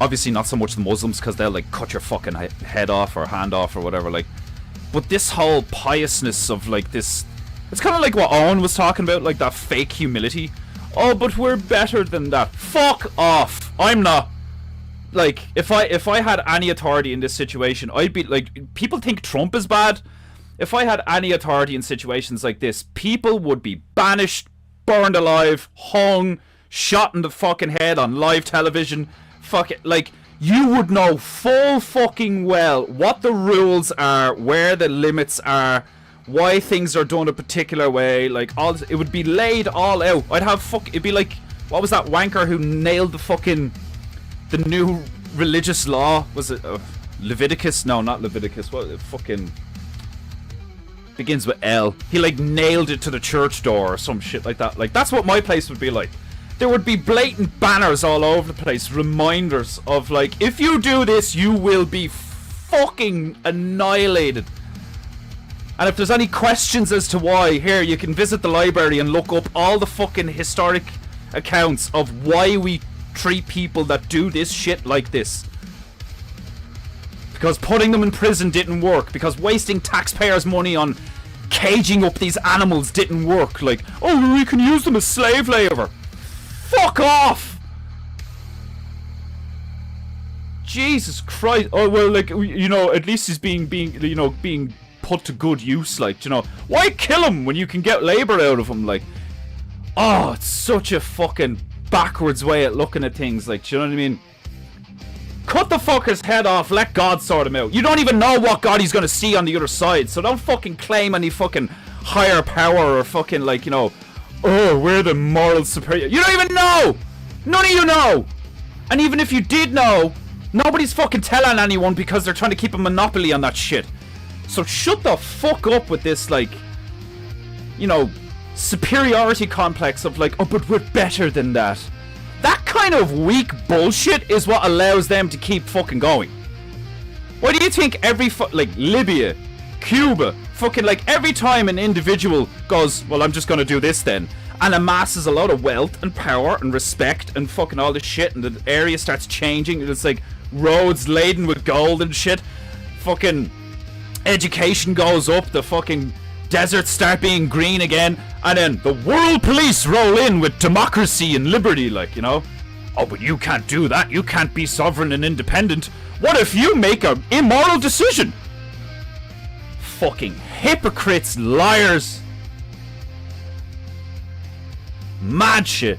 Obviously not so much the Muslims, because they'll like cut your fucking head off or hand off or whatever. Like. But this whole piousness of like this, it's kind of like what Owen was talking about, like that fake humility. Oh, but we're better than that. Fuck off. I'm not. Like, if I had any authority in this situation, I'd be like, people think Trump is bad. If I had any authority in situations like this, people would be banished, burned alive, hung, shot in the fucking head on live television. Fuck it, like. You would know full fucking well what the rules are, where the limits are, why things are done a particular way. Like, all this, it would be laid all out. It'd be like, what was that wanker who nailed the new religious law? Was it Leviticus? No, not Leviticus. What fucking begins with L? He like nailed it to the church door or some shit like that. Like, that's what my place would be like. There would be blatant banners all over the place, reminders of like, if you do this, you will be fucking annihilated. And if there's any questions as to why, here, you can visit the library and look up all the fucking historic accounts of why we treat people that do this shit like this. Because putting them in prison didn't work. Because wasting taxpayers' money on caging up these animals didn't work. Like, oh, we can use them as slave labor. Fuck off! Jesus Christ! Oh well, like, you know, at least he's being put to good use. Like, you know, why kill him when you can get labor out of him? Like, oh, it's such a fucking backwards way at looking at things. Like, do you know what I mean? Cut the fucker's head off. Let God sort him out. You don't even know what God he's gonna see on the other side, so don't fucking claim any fucking higher power or fucking, like, you know. Oh, we're the moral superior. You don't even know! None of you know! And even if you did know, nobody's fucking telling anyone because they're trying to keep a monopoly on that shit. So shut the fuck up with this, like, you know, superiority complex of like, oh, but we're better than that. That kind of weak bullshit is what allows them to keep fucking going. Why do you think like, Libya, Cuba, fucking, like, every time an individual goes, well, I'm just gonna do this then, and amasses a lot of wealth and power and respect and fucking all this shit, and the area starts changing, and it's like roads laden with gold and shit, fucking education goes up, the fucking deserts start being green again, and then the world police roll in with democracy and liberty, like, you know. Oh, but you can't do that, you can't be sovereign and independent. What if you make an immoral decision? Fucking hypocrites, liars. Mad shit.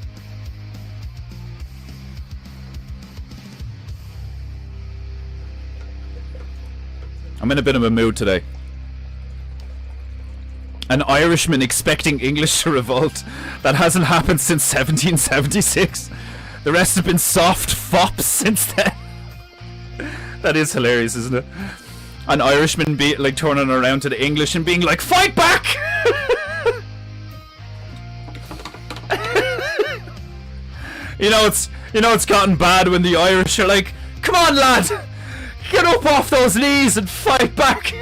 I'm in a bit of a mood today. An Irishman expecting English to revolt. That hasn't happened since 1776. The rest have been soft fops since then. That is hilarious, isn't it? An Irishman be like turning around to the English and being like, fight back! You know, You know it's gotten bad when the Irish are like, come on lad, get up off those knees and fight back.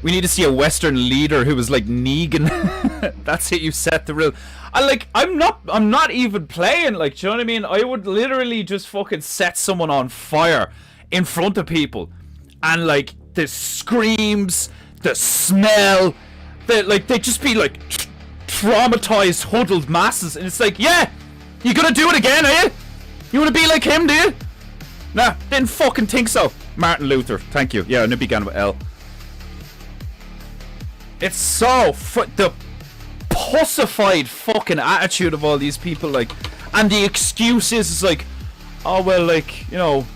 We need to see a Western leader who was like Negan. That's it. You set the rule. I'm not even playing. Like, do you know what I mean? I would literally just fucking set someone on fire in front of people, and like the screams, the smell, they just be like traumatized, huddled masses, and it's like, yeah, you gonna do it again, are you? You wanna be like him, do you? Nah, didn't fucking think so. Martin Luther, thank you. Yeah, and it began with L. It's so the pussified fucking attitude of all these people, like, and the excuse is like, oh well, like, you know,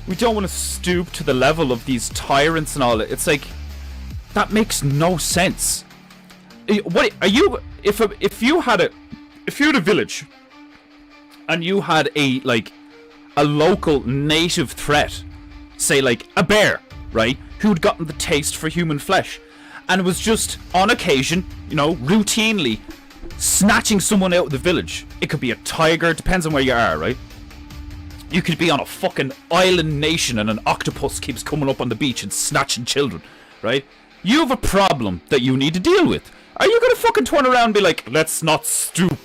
we don't want to stoop to the level of these tyrants and all that. It's like, that makes no sense. What are you? If you had a village, and you had a local native threat, say like a bear, right, who'd gotten the taste for human flesh, and was just, on occasion, you know, routinely snatching someone out of the village. It could be a tiger, depends on where you are, right? You could be on a fucking island nation and an octopus keeps coming up on the beach and snatching children, right? You have a problem that you need to deal with. Are you gonna fucking turn around and be like, let's not stoop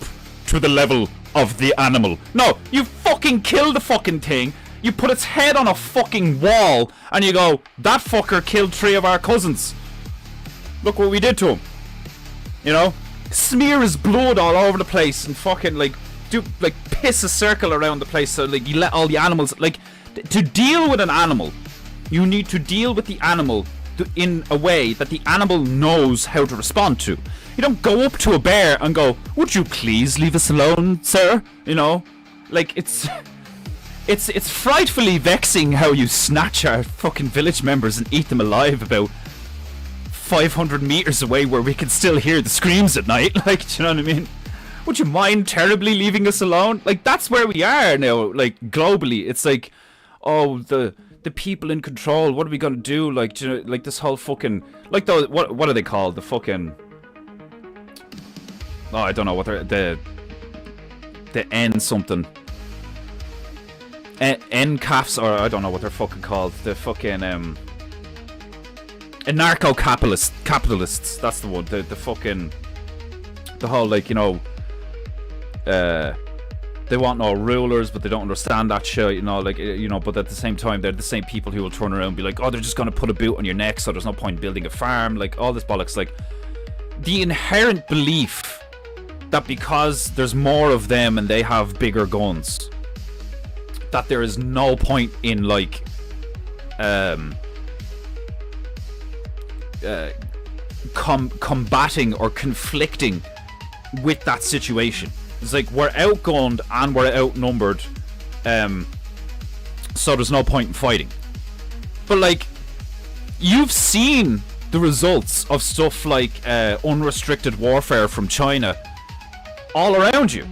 to the level of the animal? No, you fucking kill the fucking thing, you put its head on a fucking wall, and you go, that fucker killed 3 of our cousins. Look what we did to him. You know? Smear his blood all over the place and fucking piss a circle around the place, so like you let all the animals, like, to deal with an animal, you need to deal with the animal in a way that the animal knows how to respond to. You don't go up to a bear and go, would you please leave us alone, sir? You know? Like, it's frightfully vexing how you snatch our fucking village members and eat them alive about 500 meters away where we can still hear the screams at night. Like, do you know what I mean? Would you mind terribly leaving us alone? Like, that's where we are now, like, globally. It's like, oh, the people in control, what are we gonna do? Like, do you know, like this whole fucking, like, those, what are they called? The fucking, oh, I don't know what they're, the N something. NCAFs, or I don't know what they're fucking called. The fucking, anarcho-capitalists, that's the one. The fucking, the whole, like, you know, they want no rulers, but they don't understand that shit, you know, like, you know, but at the same time, they're the same people who will turn around and be like, oh, they're just gonna put a boot on your neck, so there's no point building a farm, like, all this bollocks. Like, the inherent belief that because there's more of them and they have bigger guns, that there is no point in, like, combating or conflicting with that situation. It's like, we're outgunned and we're outnumbered, so there's no point in fighting. But, like, you've seen the results of stuff like unrestricted warfare from China all around you.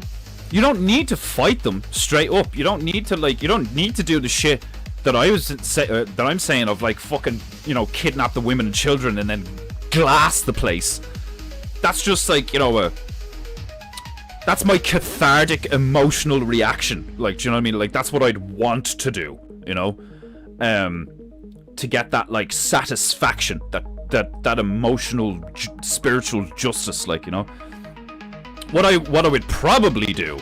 You don't need to fight them straight up. You don't need to, like, you don't need to do the shit that I'm saying of, like, fucking, you know, kidnap the women and children and then glass the place. That's just, like, you know, that's my cathartic emotional reaction. Like, do you know what I mean? Like, that's what I'd want to do, you know, to get that, like, satisfaction, that emotional, spiritual justice, like, you know. What I would probably do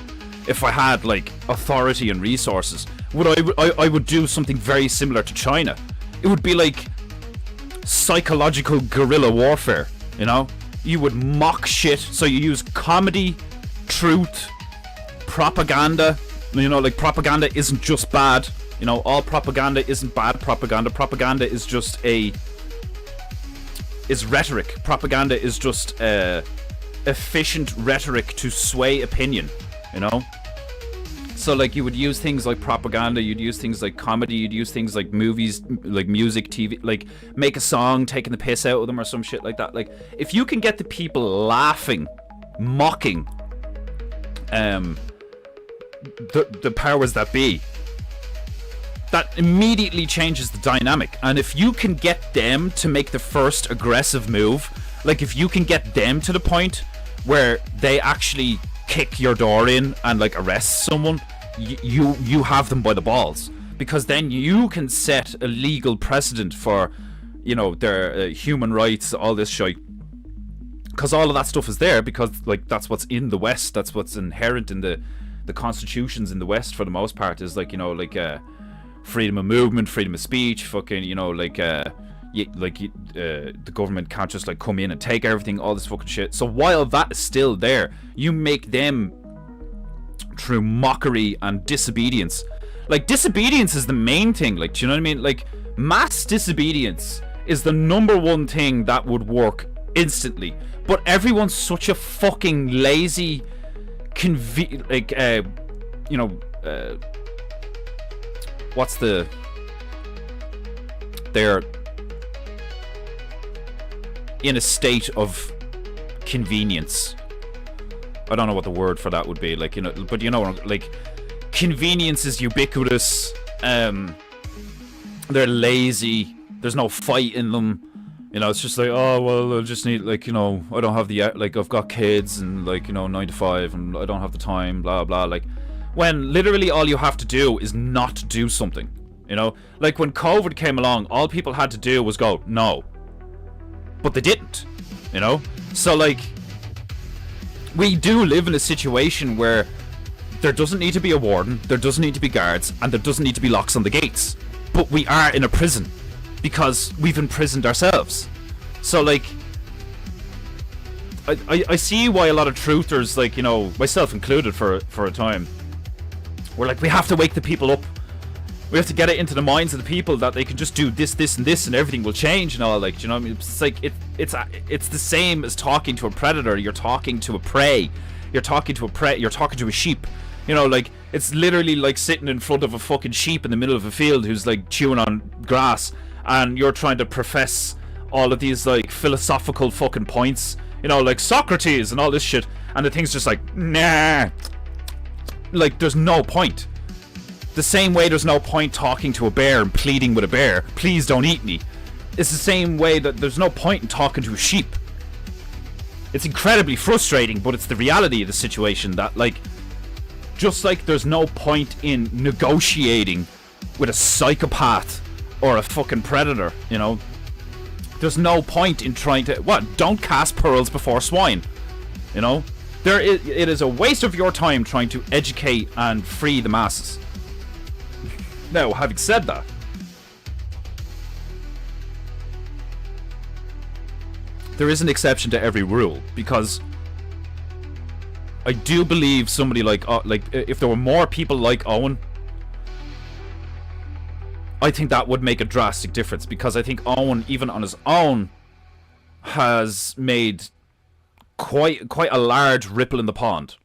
if I had, like, authority and resources, I would do something very similar to China. It would be like psychological guerrilla warfare, you know? You would mock shit, so you use comedy, truth, propaganda. You know, like, propaganda isn't just bad. You know, all propaganda isn't bad propaganda. Propaganda is just is rhetoric. Propaganda is just efficient rhetoric to sway opinion, you know? So, like, you would use things like propaganda, you'd use things like comedy, you'd use things like movies, like music, TV, like, make a song, taking the piss out of them or some shit like that. Like, if you can get the people laughing, mocking the powers that be, that immediately changes the dynamic. And if you can get them to make the first aggressive move, like if you can get them to the point where they actually kick your door in and like arrest someone, you have them by the balls, because then you can set a legal precedent for, you know, their human rights, all this shit, because all of that stuff is there, because like that's what's in the West, that's what's inherent in the constitutions in the West for the most part, is like, you know, like freedom of movement, freedom of speech, fucking, you know, like the government can't just like come in and take everything, all this fucking shit. So while that is still there, you make them, through mockery and disobedience, like disobedience is the main thing, like, do you know what I mean? Like mass disobedience is the number one thing that would work instantly, but everyone's such a fucking lazy what's the, they're in a state of convenience. I don't know what the word for that would be, like, you know, but you know, like, convenience is ubiquitous. They're lazy, there's no fight in them, you know. It's just like, oh well, I just need, like, you know, I don't have the, like, I've got kids and, like, you know, 9 to 5 and I don't have the time, blah blah, like, when literally all you have to do is not do something, you know. Like when COVID came along, all people had to do was go no, but they didn't, you know. So like, we do live in a situation where there doesn't need to be a warden, there doesn't need to be guards, and there doesn't need to be locks on the gates, but we are in a prison because we've imprisoned ourselves. So like, I see why a lot of truthers, like, you know, myself included for a time, we're like, we have to wake the people up. We have to get it into the minds of the people that they can just do this, this, and this, and everything will change and all. Like, do you know what I mean? It's like it's the same as talking to a predator. You're talking to a prey. You're talking to a sheep. You know, like, it's literally like sitting in front of a fucking sheep in the middle of a field who's like chewing on grass, and you're trying to profess all of these like philosophical fucking points. You know, like Socrates and all this shit, and the thing's just like, nah. Like, there's no point. The same way there's no point talking to a bear and pleading with a bear, please don't eat me. It's the same way that there's no point in talking to a sheep. It's incredibly frustrating, but it's the reality of the situation that, like, just like there's no point in negotiating with a psychopath or a fucking predator, you know, there's no point in trying to, don't cast pearls before swine, you know. It is a waste of your time trying to educate and free the masses. Now, having said that, there is an exception to every rule, because I do believe somebody like if there were more people like Owen, I think that would make a drastic difference, because I think Owen, even on his own, has made quite a large ripple in the pond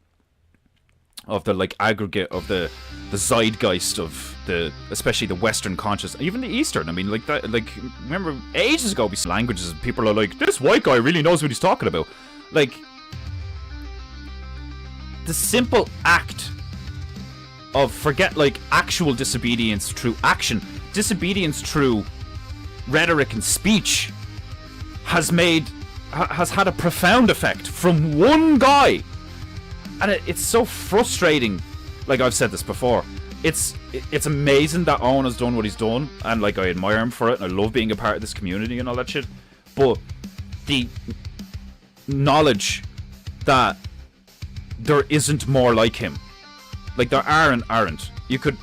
of the, like, aggregate of the zeitgeist of the, especially the Western conscious, even the Eastern. I mean, like that, like, remember ages ago, languages, people are like, this white guy really knows what he's talking about. Like, the simple act of, forget like actual disobedience through action, disobedience through rhetoric and speech has had a profound effect from one guy. And it's so frustrating. Like, I've said this before, it's amazing that Owen has done what he's done, and like, I admire him for it, and I love being a part of this community and all that shit, but the knowledge that there isn't more like him, like, there aren't. You could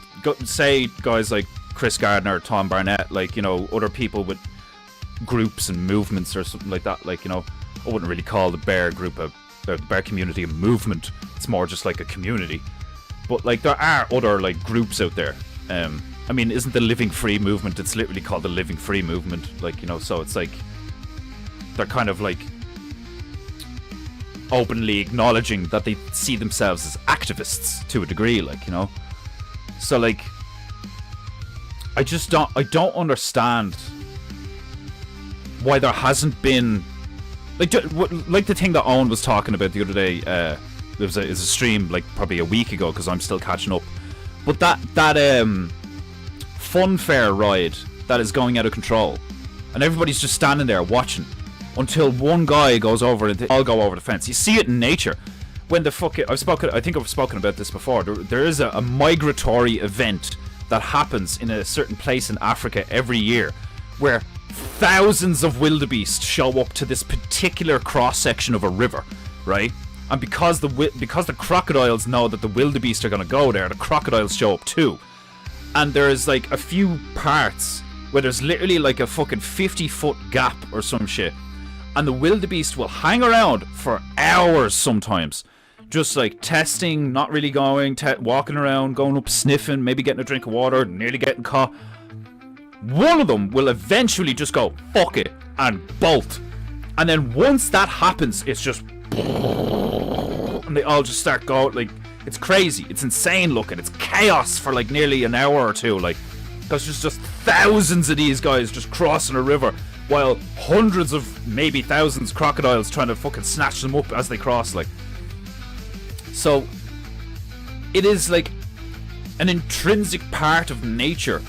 say guys like Chris Gardner, Tom Barnett, like, you know, other people with groups and movements or something like that. Like, you know, I wouldn't really call the bear group the bear community a movement. It's more just like a community. But like, there are other like groups out there. I mean, isn't the Living Free movement? It's literally called the Living Free movement. Like, you know, so it's like they're kind of like openly acknowledging that they see themselves as activists to a degree, like, you know. So like, I don't understand why there hasn't been like the thing that Owen was talking about the other day. There was a stream like probably a week ago, because I'm still catching up. But that funfair ride that is going out of control, and everybody's just standing there watching until one guy goes over and they all go over the fence. You see it in nature. When the fucking I think I've spoken about this before. There is a migratory event that happens in a certain place in Africa every year, where thousands of wildebeest show up to this particular cross section of a river, right? And because the crocodiles know that the wildebeest are going to go there, the crocodiles show up too. And there's like a few parts where there's literally like a fucking 50-foot gap or some shit, and the wildebeest will hang around for hours sometimes, just like testing, not really going, walking around, going up, sniffing, maybe getting a drink of water, nearly getting caught. One of them will eventually just go, fuck it, and bolt. And then once that happens, it's just, and they all just start going, like, it's crazy, it's insane looking, it's chaos for like nearly an hour or two, like, because there's just thousands of these guys just crossing a river, while hundreds of, maybe thousands, crocodiles trying to fucking snatch them up as they cross, like. So it is like an intrinsic part of nature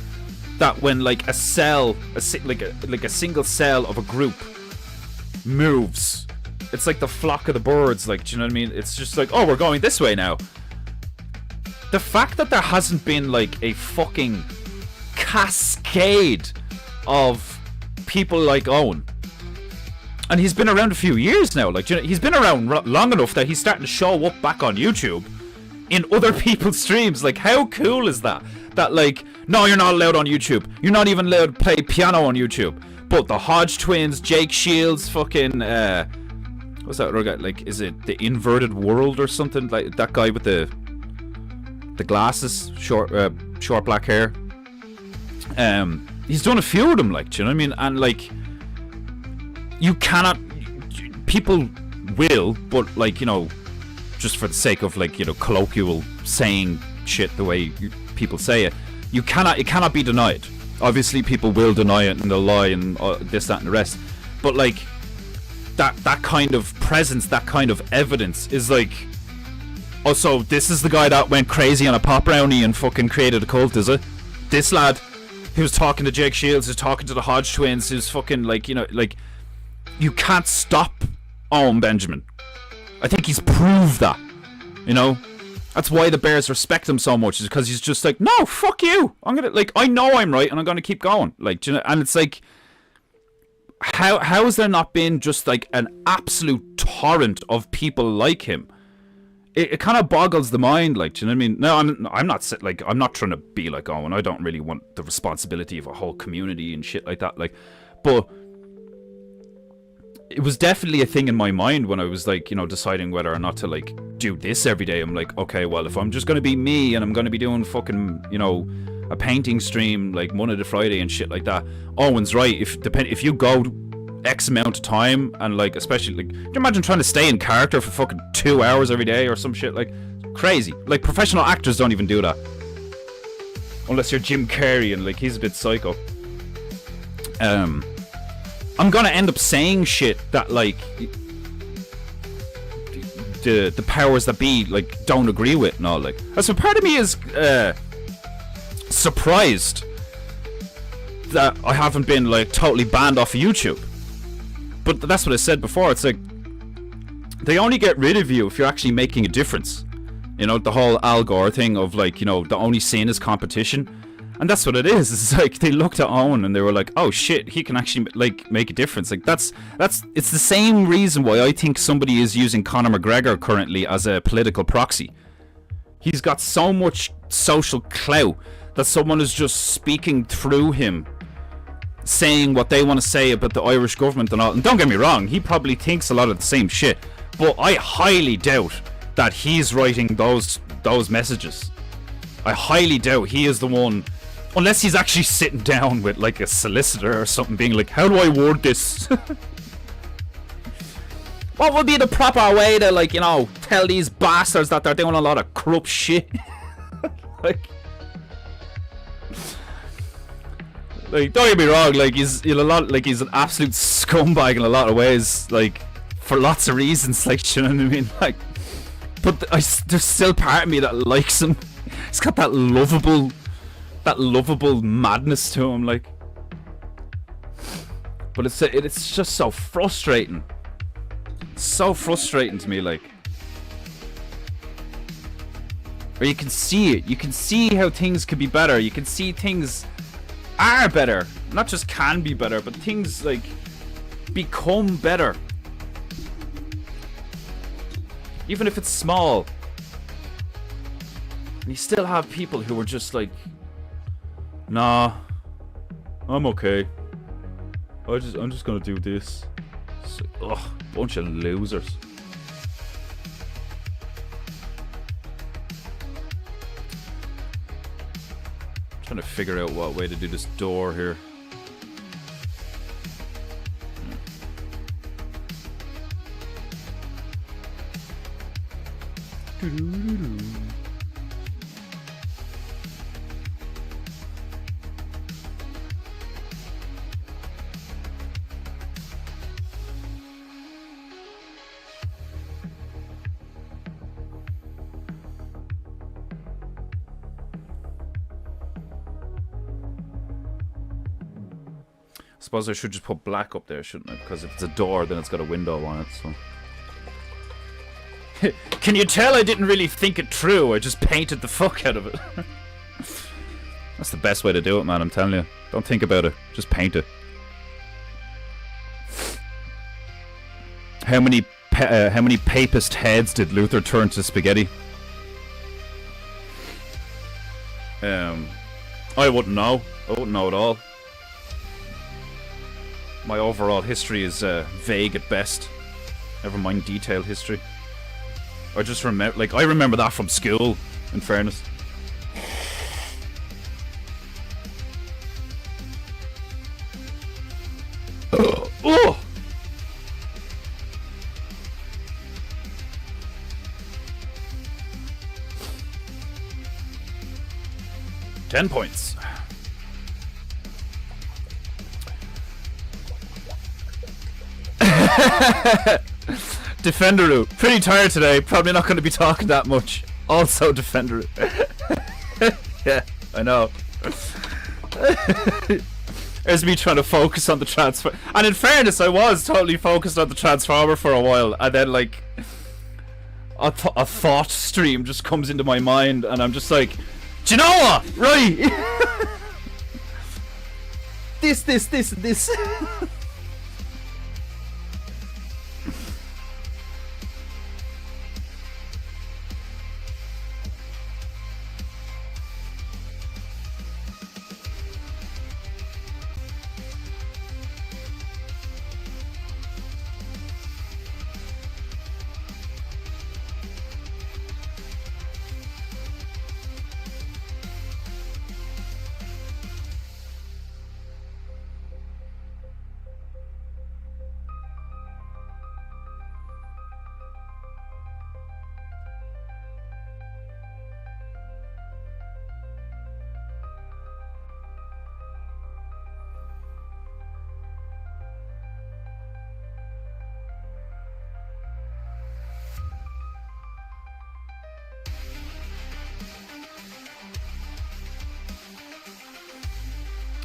that when like a cell, like a single cell of a group moves, it's like the flock of the birds, like, do you know what I mean? It's just like, oh, we're going this way now. The fact that there hasn't been like a fucking cascade of people like Owen, and he's been around a few years now, like, you know, he's been around long enough that he's starting to show up back on YouTube in other people's streams. Like, how cool is that? That like, no, you're not allowed on YouTube. You're not even allowed to play piano on YouTube. But the Hodge twins, Jake Shields, fucking what's that other guy? Like, is it the Inverted World or something? Like that guy with the glasses, short black hair. He's done a few of them, like, do you know what I mean? And like, you cannot, people will, but like, you know, just for the sake of like, you know, colloquial saying shit the way people say it, it cannot be denied. Obviously people will deny it and they'll lie and this, that and the rest, but like that kind of presence, that kind of evidence is like, oh, so this is the guy that went crazy on a pop brownie and fucking created a cult, is it? This lad who's talking to Jake Shields, who's talking to the Hodge twins, who's fucking like, you know, like, you can't stop Owen Benjamin. I think he's proved that, you know. That's why the Bears respect him so much, is because he's just like, no, fuck you, I'm gonna, like, I know I'm right and I'm gonna keep going, like, do you know. And it's like, how has there not been just like an absolute torrent of people like him? It kind of boggles the mind, like, do you know what I mean? No, I'm not like, I'm not trying to be like Owen. I don't really want the responsibility of a whole community and shit like that, like, but it was definitely a thing in my mind when I was like, you know, deciding whether or not to like do this every day. I'm like, okay, well, if I'm just gonna be me and I'm gonna be doing fucking, you know, a painting stream like Monday to Friday and shit like that, Owen's right. If you go X amount of time, and like, especially like, can you imagine trying to stay in character for fucking 2 hours every day or some shit? Like, crazy. Like, professional actors don't even do that unless you're Jim Carrey, and like, he's a bit psycho. I'm gonna end up saying shit that like the powers that be like don't agree with and all, like. So part of me is surprised that I haven't been like totally banned off of YouTube. But that's what I said before. It's like, they only get rid of you if you're actually making a difference. You know, the whole Al Gore thing of like, you know, the only sin is competition. And that's what it is. It's like, they looked at Owen and they were like, oh shit, he can actually like make a difference. Like, it's the same reason why I think somebody is using Conor McGregor currently as a political proxy. He's got so much social clout that someone is just speaking through him, saying what they want to say about the Irish government and all. And don't get me wrong, he probably thinks a lot of the same shit, but I highly doubt that he's writing those messages. I highly doubt he is the one, unless he's actually sitting down with like a solicitor or something, being like, how do I word this? What would be the proper way to, like, you know, tell these bastards that they're doing a lot of corrupt shit? Like, don't get me wrong, like, he's an absolute scumbag in a lot of ways, like, for lots of reasons, like, you know what I mean? Like, but there's still part of me that likes him. He's got that lovable that lovable madness to him, like. But it's just so frustrating. So frustrating to me, like. Where you can see it. You can see how things could be better. You can see things are better. Not just can be better, but things, like, become better. Even if it's small. And you still have people who are just like, nah, I'm okay. I'm just gonna do this. It's like, ugh, bunch of losers. Trying to figure out what way to do this door here. Suppose I should just put black up there, shouldn't I? Because if it's a door, then it's got a window on it, so... Can you tell I didn't really think it through? I just painted the fuck out of it. That's the best way to do it, man, I'm telling you. Don't think about it. Just paint it. How many papist heads did Luther turn to spaghetti? I wouldn't know. I wouldn't know at all. My overall history is vague at best. Never mind detailed history. I just remember, like, I remember that from school, in fairness. Oh! 10 points. Defenderoo. Pretty tired today. Probably not going to be talking that much. Also Defenderoo. Yeah, I know. There's me trying to focus on the transfer. And in fairness, I was totally focused on the Transformer for a while. And then, like, a thought stream just comes into my mind. And I'm just like, do you know what? Right. This.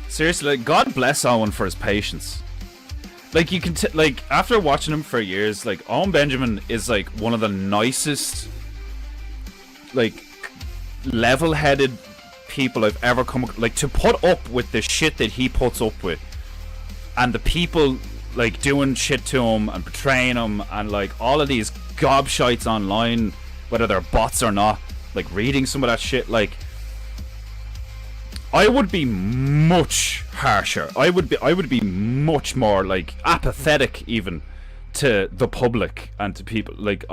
Seriously, like, God bless Owen for his patience. Like, you can like, after watching him for years, like, Owen Benjamin is, like, one of the nicest, like, level-headed people I've ever come across. Like, to put up with the shit that he puts up with, and the people, like, doing shit to him and betraying him, and, like, all of these gobshites online, whether they're bots or not, like, reading some of that shit, like, I would be much harsher. I would be much more, like, apathetic even to the public and to people. Like,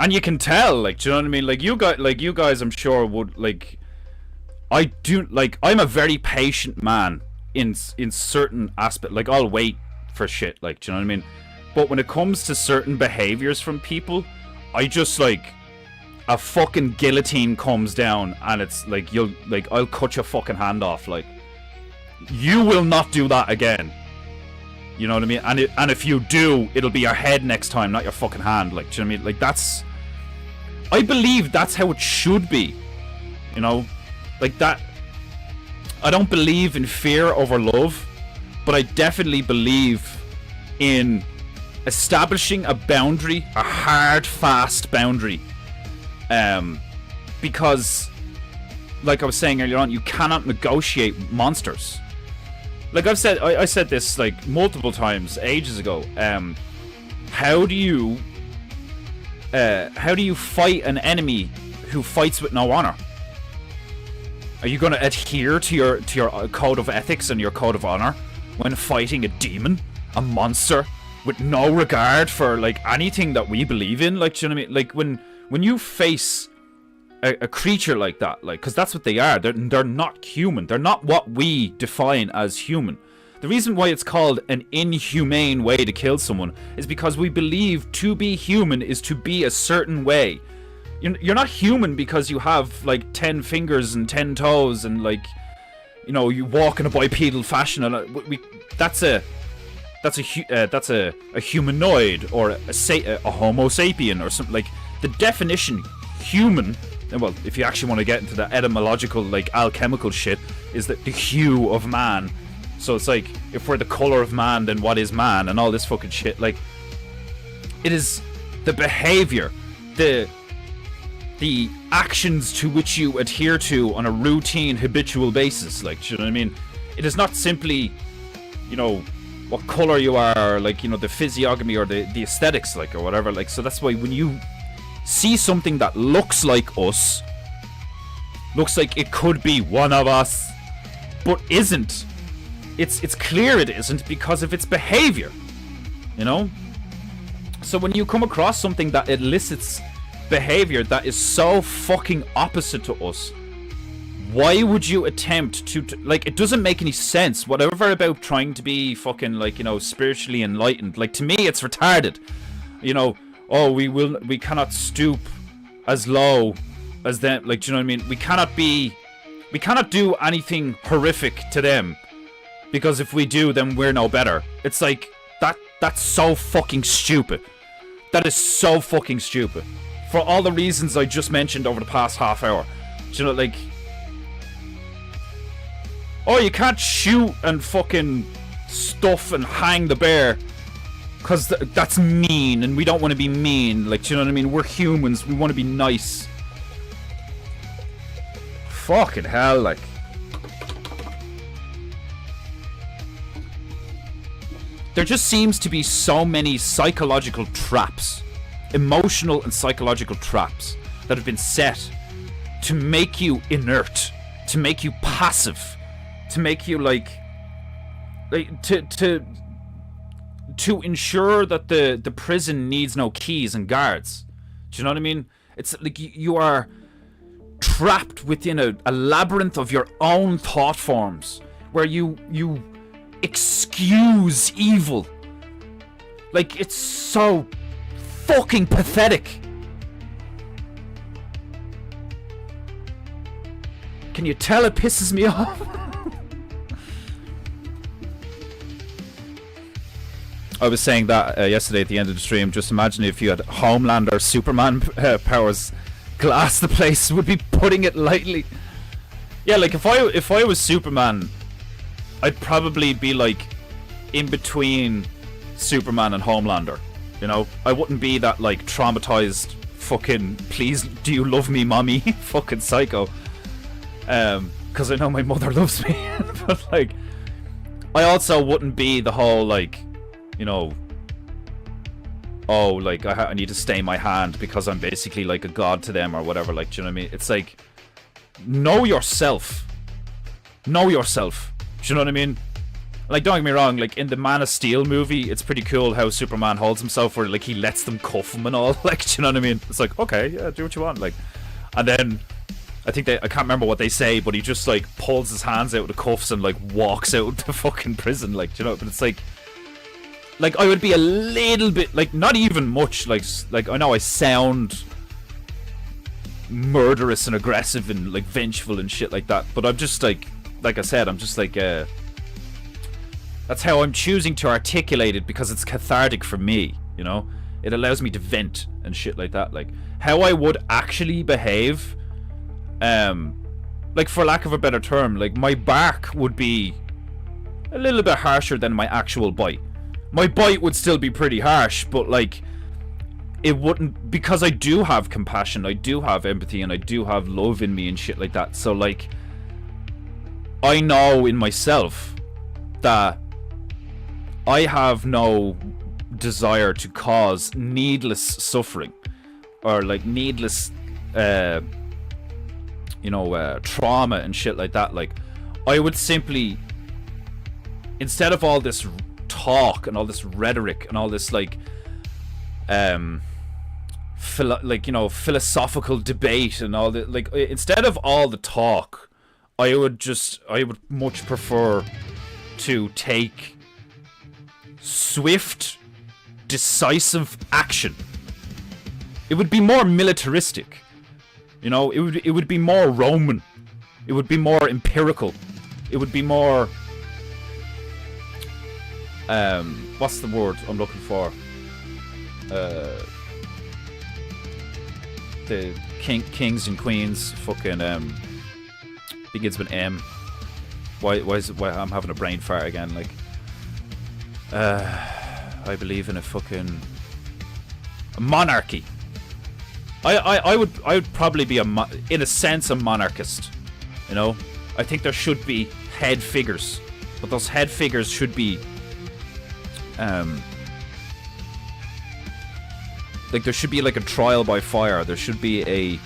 and you can tell, like, do you know what I mean? Like, you guys, I'm sure would, like, I'm a very patient man in certain aspects. Like, I'll wait for shit, like, do you know what I mean? But when it comes to certain behaviors from people, I just, like, a fucking guillotine comes down and it's like, I'll cut your fucking hand off. Like, you will not do that again. You know what I mean? And if you do, it'll be your head next time, not your fucking hand. Like, do you know what I mean? Like, I believe that's how it should be. You know? Like that. I don't believe in fear over love, but I definitely believe in establishing a boundary, a hard, fast boundary. Because, like I was saying earlier on, you cannot negotiate monsters. Like I've said, I said this like multiple times ages ago. How do you fight an enemy who fights with no honor? Are you going to adhere to your code of ethics and your code of honor when fighting a demon, a monster, with no regard for like anything that we believe in? Like, do you know what I mean? Like when you face a creature like that, like, because that's what they are. They're not human. They're not what we define as human. The reason why it's called an inhumane way to kill someone is because we believe to be human is to be a certain way. You're not human because you have like 10 fingers and 10 toes and like, you know, you walk in a bipedal fashion. And that's a humanoid or a Homo sapien or something. Like the definition human. Well, if you actually want to get into the etymological, like alchemical shit, is that the hue of man. So it's like, if we're the color of man, then what is man? And all this fucking shit. Like, it is the behavior, the actions to which you adhere to on a routine, habitual basis. Like, do you know what I mean? It is not simply, you know, what color you are, or like, you know, the physiognomy or the aesthetics, like, or whatever. Like, so that's why when you see something that looks like us, looks like it could be one of us, but isn't, it's clear it isn't because of its behavior, you know? So when you come across something that elicits behavior that is so fucking opposite to us, why would you attempt to like, it doesn't make any sense. Whatever about trying to be fucking, like, you know, spiritually enlightened, like, to me it's retarded. You know, oh, we cannot stoop as low as them. Like, do you know what I mean? We cannot do anything horrific to them, because if we do, then we're no better. It's like, that's so fucking stupid. That is so fucking stupid. For all the reasons I just mentioned over the past half hour. Do you know, like, oh, you can't shoot and fucking stuff and hang the bear because that's mean, and we don't want to be mean. Like, do you know what I mean? We're humans. We want to be nice. Fucking hell, like. There just seems to be so many psychological traps, emotional and psychological traps that have been set to make you inert, to make you passive, to make you like to ensure that the prison needs no keys and guards. Do you know what I mean? It's like you are trapped within a labyrinth of your own thought forms where you excuse evil. Like, it's so fucking pathetic. Can you tell it pisses me off? I was saying that yesterday at the end of the stream. Just imagine if you had Homelander Superman powers. Glass the place would be putting it lightly. Yeah, like if I was Superman, I'd probably be like in between Superman and Homelander. You know, I wouldn't be that like traumatized fucking please do you love me mommy fucking psycho. Because I know my mother loves me. But like, I also wouldn't be the whole like, you know, oh, like I need to stay my hand because I'm basically like a god to them or whatever. Like, do you know what I mean? It's like, know yourself. Know yourself. Do you know what I mean? Like, don't get me wrong, like in the Man of Steel movie, it's pretty cool how Superman holds himself, where like he lets them cuff him and all. Like, do you know what I mean? It's like, okay, yeah, do what you want. Like, and then I think I can't remember what they say, but he just like pulls his hands out of the cuffs and like walks out the fucking prison. Like, do you know? But it's like I would be a little bit like, not even much, like I know I sound murderous and aggressive and like vengeful and shit like that, but I'm just like I said, I'm just like that's how I'm choosing to articulate it, because it's cathartic for me, you know? It allows me to vent and shit like that. Like, how I would actually behave like, for lack of a better term, like, my bark would be a little bit harsher than my actual bite. My bite would still be pretty harsh, but, like, it wouldn't, because I do have compassion, I do have empathy, and I do have love in me and shit like that. So, like, I know in myself that I have no desire to cause needless suffering or, like, needless trauma and shit like that. Like, I would simply, instead of all this talk and all this rhetoric and all this, like, philosophical debate and all that, like, instead of all the talk, I would much prefer to take swift, decisive action. It would be more militaristic. You know, it would be more Roman. It would be more empirical. It would be more what's the word I'm looking for? The kings and queens fucking begins with M. Why I'm having a brain fart again, like I believe in a fucking monarchy. I would probably be in a sense a monarchist, you know. I think there should be head figures, but those head figures should be like, there should be like a trial by fire. There should be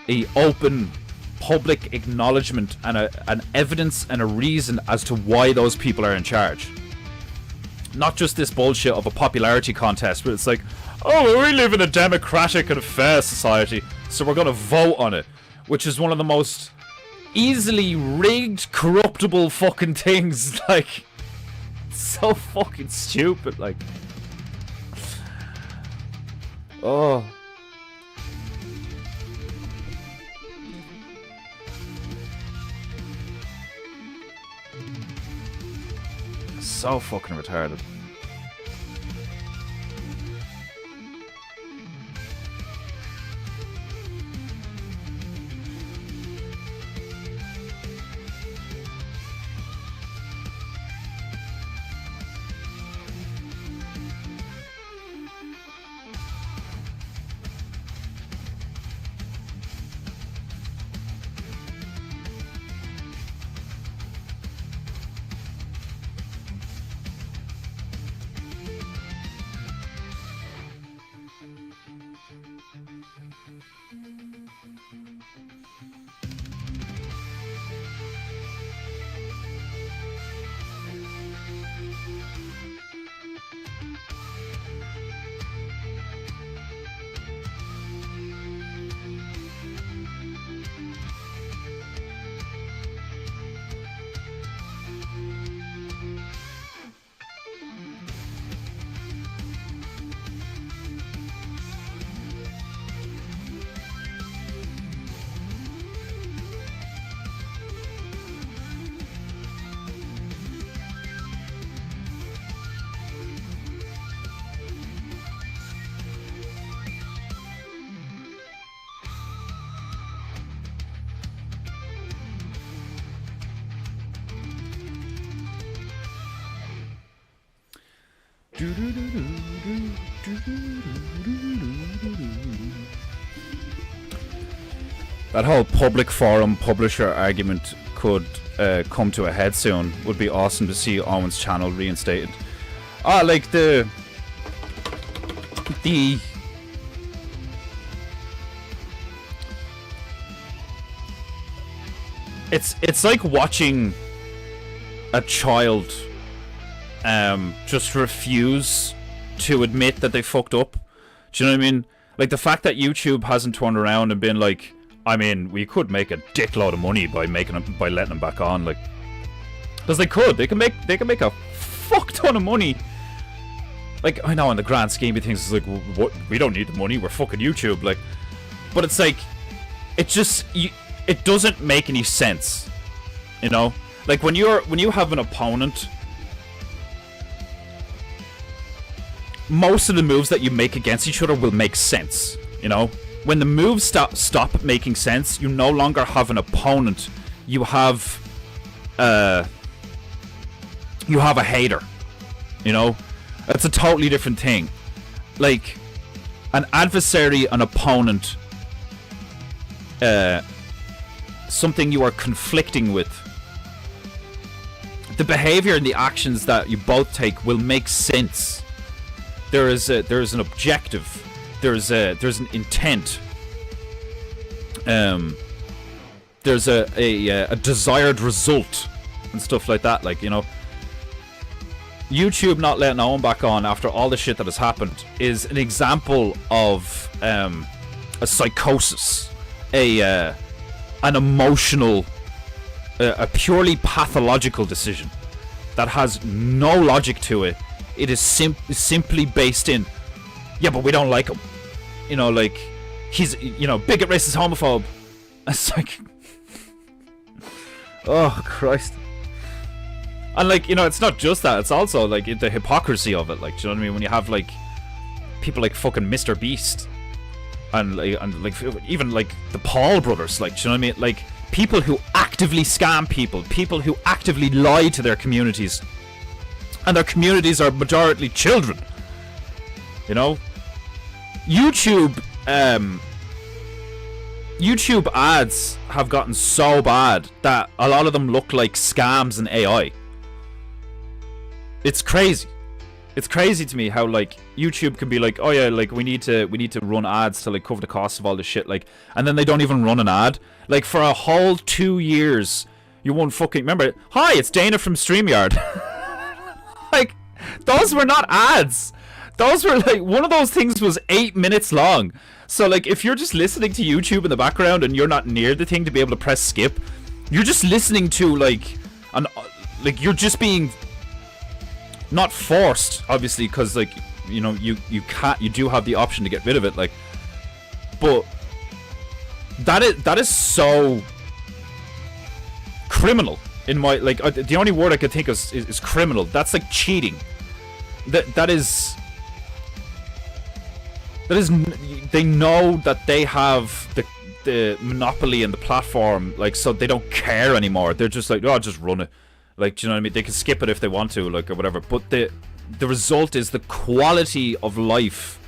a open public acknowledgement and an evidence and a reason as to why those people are in charge. Not just this bullshit of a popularity contest where it's like, oh, we live in a democratic and fair society, so we're gonna vote on it, which is one of the most easily rigged, corruptible fucking things. Like, so fucking stupid. Like, oh. So fucking retarded. That whole public forum publisher argument could come to a head soon. Would be awesome to see Owen's channel reinstated. Like the it's like watching a child just refuse to admit that they fucked up. Do you know what I mean? Like, the fact that YouTube hasn't turned around and been like, I mean, we could make a dickload of money by letting them back on, like, because they can make a fuck ton of money. Like, I know in the grand scheme of things, it's like, what, we don't need the money, we're fucking YouTube, like, but it's like, it doesn't make any sense, you know? Like, when you have an opponent, most of the moves that you make against each other will make sense, you know? when the moves stop making sense, you no longer have an opponent. You have a hater. You know, it's a totally different thing. Like an adversary, an opponent, something you are conflicting with. The behavior and the actions that you both take will make sense. There is an objective. There's an intent. There's a desired result and stuff like that. Like, you know, YouTube not letting Owen back on after all the shit that has happened is an example of a psychosis, an emotional, a purely pathological decision that has no logic to it. It is simply based in, yeah, but we don't like him. You know, like, he's, you know, bigot, racist, homophobe. It's like, oh, Christ. And, like, you know, it's not just that. It's also, like, the hypocrisy of it. Like, do you know what I mean? When you have, like, people like fucking Mr. Beast. And even, like, the Paul brothers. Like, do you know what I mean? Like, people who actively scam people. People who actively lie to their communities. And their communities are majority children. You know? YouTube ads have gotten so bad that a lot of them look like scams and AI. It's crazy. It's crazy to me how, like, YouTube can be like, oh yeah, like, we need to run ads to, like, cover the cost of all this shit, like, and then they don't even run an ad. Like, for a whole 2 years, you won't fucking remember. Hi, it's Dana from StreamYard. Like, those were not ads. Those were, like, one of those things was 8 minutes long. So, like, if you're just listening to YouTube in the background and you're not near the thing to be able to press skip, you're just listening to, like, you're just being not forced, obviously, because, like, you know, you do have the option to get rid of it, like, but that is so criminal in my, like, the only word I could think of is criminal. That's like cheating. That is they know that they have the monopoly and the platform, like, so they don't care anymore. They're just like, oh, I'll just run it. Like, do you know what I mean? They can skip it if they want to, like, or whatever. But the result is the quality of life,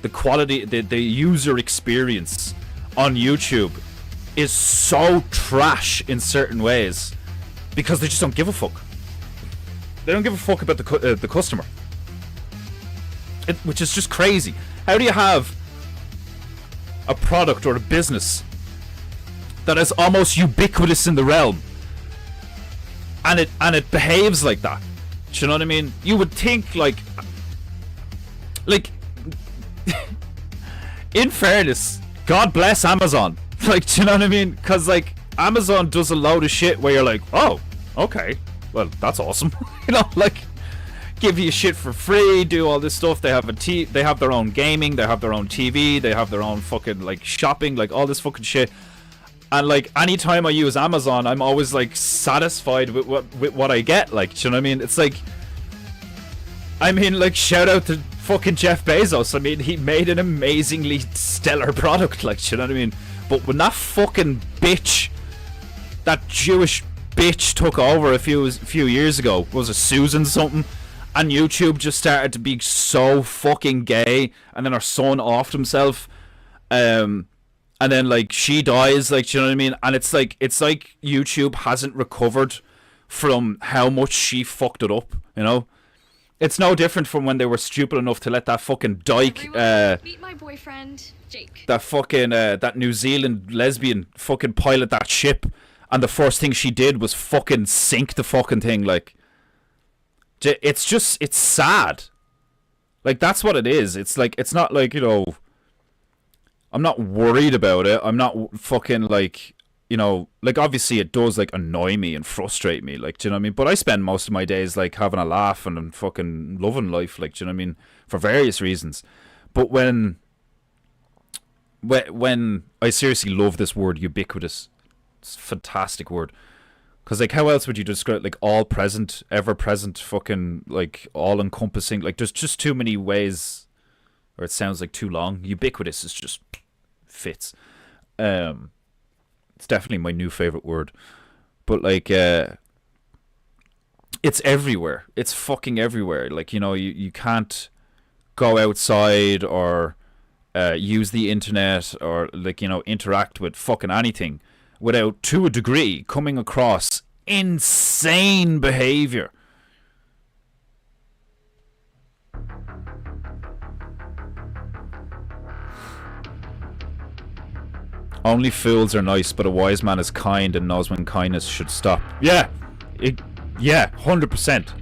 the quality, the user experience on YouTube is so trash in certain ways because they just don't give a fuck. They don't give a fuck about the customer, which is just crazy. How do you have a product or a business that is almost ubiquitous in the realm, and it behaves like that? Do you know what I mean? You would think, like in fairness, God bless Amazon. Like, do you know what I mean? Because, like, Amazon does a load of shit where you're like, oh, okay, well, that's awesome. You know, like, give you shit for free, do all this stuff. They have they have their own gaming, they have their own TV, they have their own fucking, like, shopping, like, all this fucking shit. And, like, anytime I use Amazon, I'm always, like, satisfied with what I get. Like, do you know what I mean? It's like, I mean, like, shout out to fucking Jeff Bezos. I mean, he made an amazingly stellar product. Like, do you know what I mean? But when that fucking bitch, that Jewish bitch, took over a few years ago, was it Susan something? And YouTube just started to be so fucking gay, and then her son offed himself, and then, like, she dies, like, do you know what I mean? And it's like YouTube hasn't recovered from how much she fucked it up, you know? It's no different from when they were stupid enough to let that fucking dyke, meet my boyfriend, Jake. That fucking, that New Zealand lesbian fucking pilot that ship, and the first thing she did was fucking sink the fucking thing, like. It's just, it's sad. Like, that's what it is. It's like, it's not like, you know, I'm not worried about it. I'm not fucking, like, you know, like, obviously it does, like, annoy me and frustrate me, like, do you know what I mean? But I spend most of my days, like, having a laugh and fucking loving life, like, do you know what I mean? For various reasons. But when I seriously love this word, ubiquitous. It's a fantastic word. Because, like, how else would you describe, like, all present, ever present, fucking, like, all encompassing? Like, there's just too many ways, or it sounds like too long. Ubiquitous is just fits. It's definitely my new favorite word. But like, it's everywhere. It's fucking everywhere. Like, you know, you can't go outside or use the internet or, like, you know, interact with fucking anything without, to a degree, coming across insane behavior. Only fools are nice, but a wise man is kind and knows when kindness should stop. Yeah, 100%.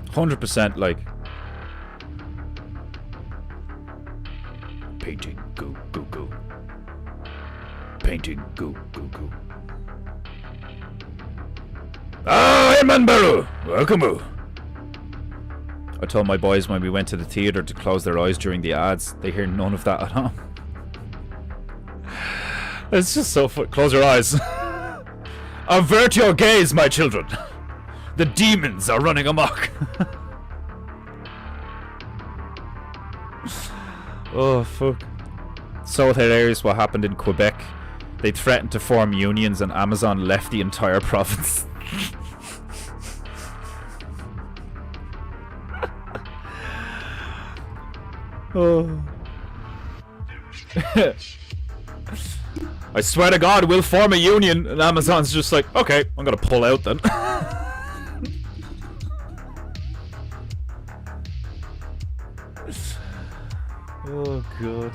100%, like. Painting, goo, goo, goo. Painting, goo, goo, goo. Ah, hey man, Barrow. Welcome. I told my boys when we went to the theatre to close their eyes during the ads. They hear none of that at all. It's just so fun. Close your eyes. Avert your gaze, my children. The demons are running amok. Oh, fuck. So hilarious what happened in Quebec. They threatened to form unions and Amazon left the entire province. Oh. I swear to God, we'll form a union. And Amazon's just like, okay, I'm gonna pull out then. Oh, God.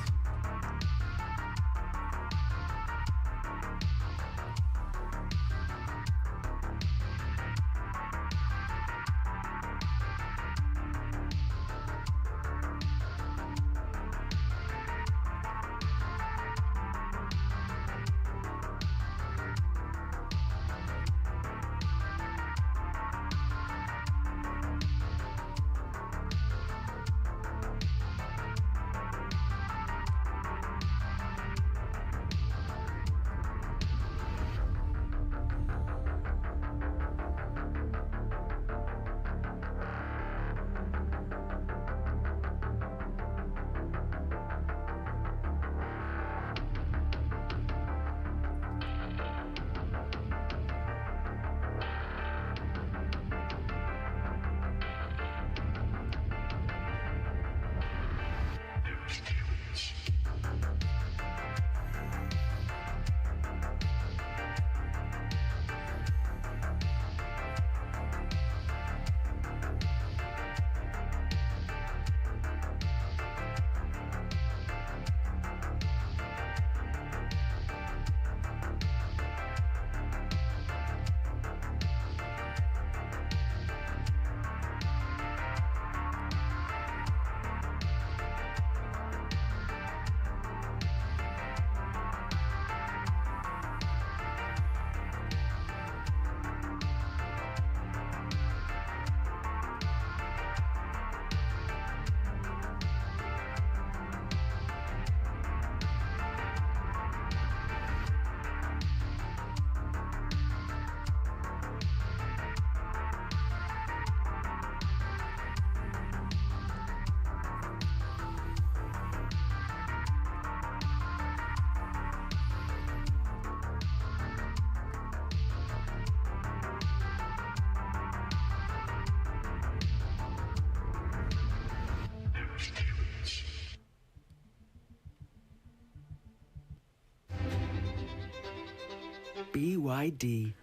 BYD.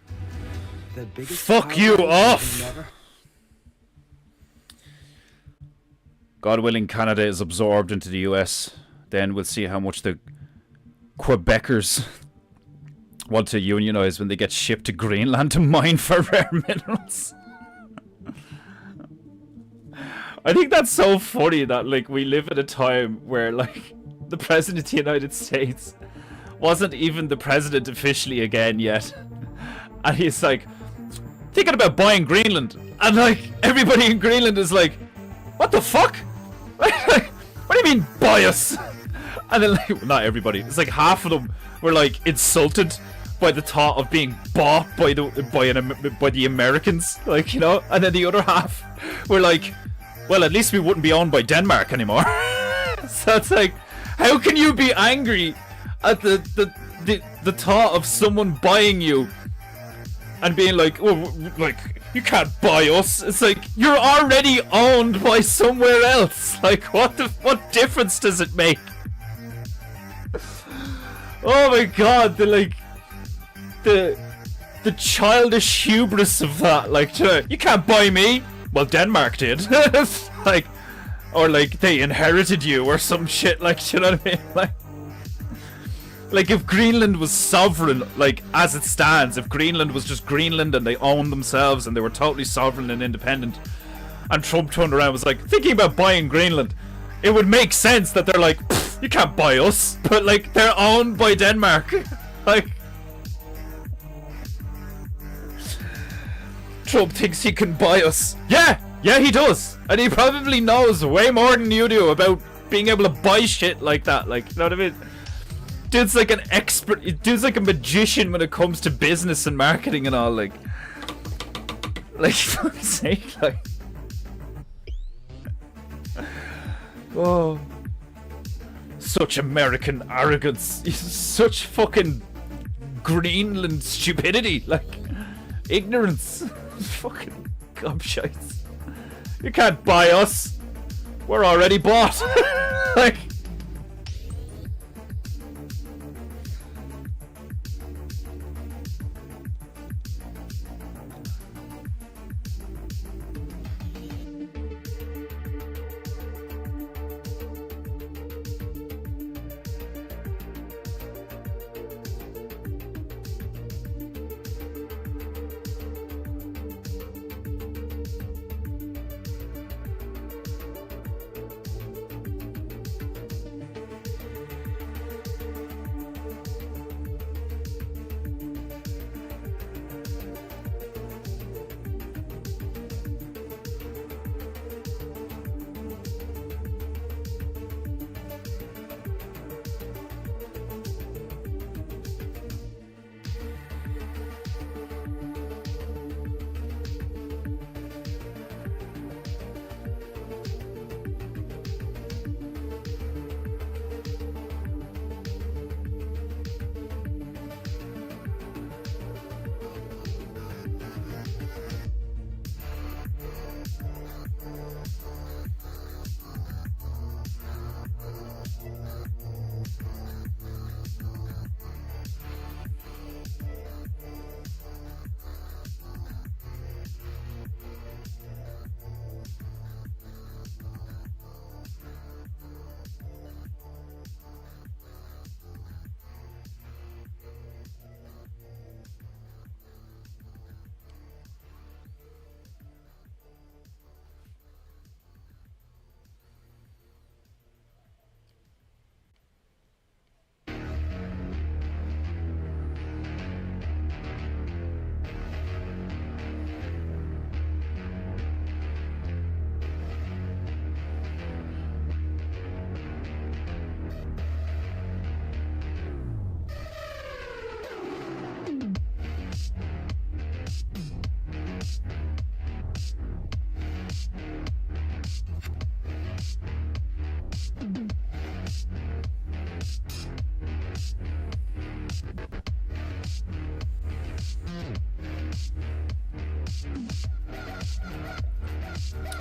The biggest Fuck you power off! never- God willing, Canada is absorbed into the US. Then we'll see how much the Quebecers want to unionize when they get shipped to Greenland to mine for rare minerals. I think that's so funny that, like, we live in a time where, like, the President of the United States wasn't even the president officially again yet. And he's like, thinking about buying Greenland. And, like, everybody in Greenland is like, what the fuck? What do you mean, buy us? And then, like, not everybody. It's like half of them were, like, insulted by the thought of being bought by the Americans, like, you know. And then the other half were like, well, at least we wouldn't be owned by Denmark anymore. So it's like, How can you be angry at the thought of someone buying you and being like, oh, like, you can't buy us? It's like, you're already owned by somewhere else. Like, what difference does it make? Oh my god, the childish hubris of that. Like, you can't buy me. Well, Denmark did. Like, or like they inherited you or some shit. Like, you know what I mean? Like if Greenland was sovereign, like as it stands, if Greenland was just Greenland and they owned themselves and they were totally sovereign and independent, and Trump turned around and was like thinking about buying Greenland, it would make sense that they're like, you can't buy us, but like they're owned by Denmark. Like, Trump thinks he can buy us. Yeah, he does, and he probably knows way more than you do about being able to buy shit like that. Like, you know what I mean? Dude's like an expert. Dude's like a magician when it comes to business and marketing and all. Like for fuck's sake, like. Oh, such American arrogance. Such fucking Greenland stupidity. Like, ignorance. Fucking gobshites. You can't buy us. We're already bought. Like.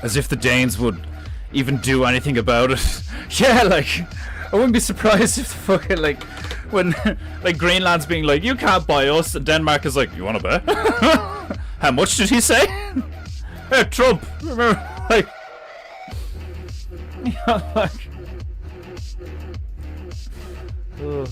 As if the Danes would even do anything about it. Yeah, like, I wouldn't be surprised if the fucking, like, when, like, Greenland's being like, you can't buy us, and Denmark is like, you wanna bet? How much did he say? Hey, Trump, remember, like, yeah, like, ugh.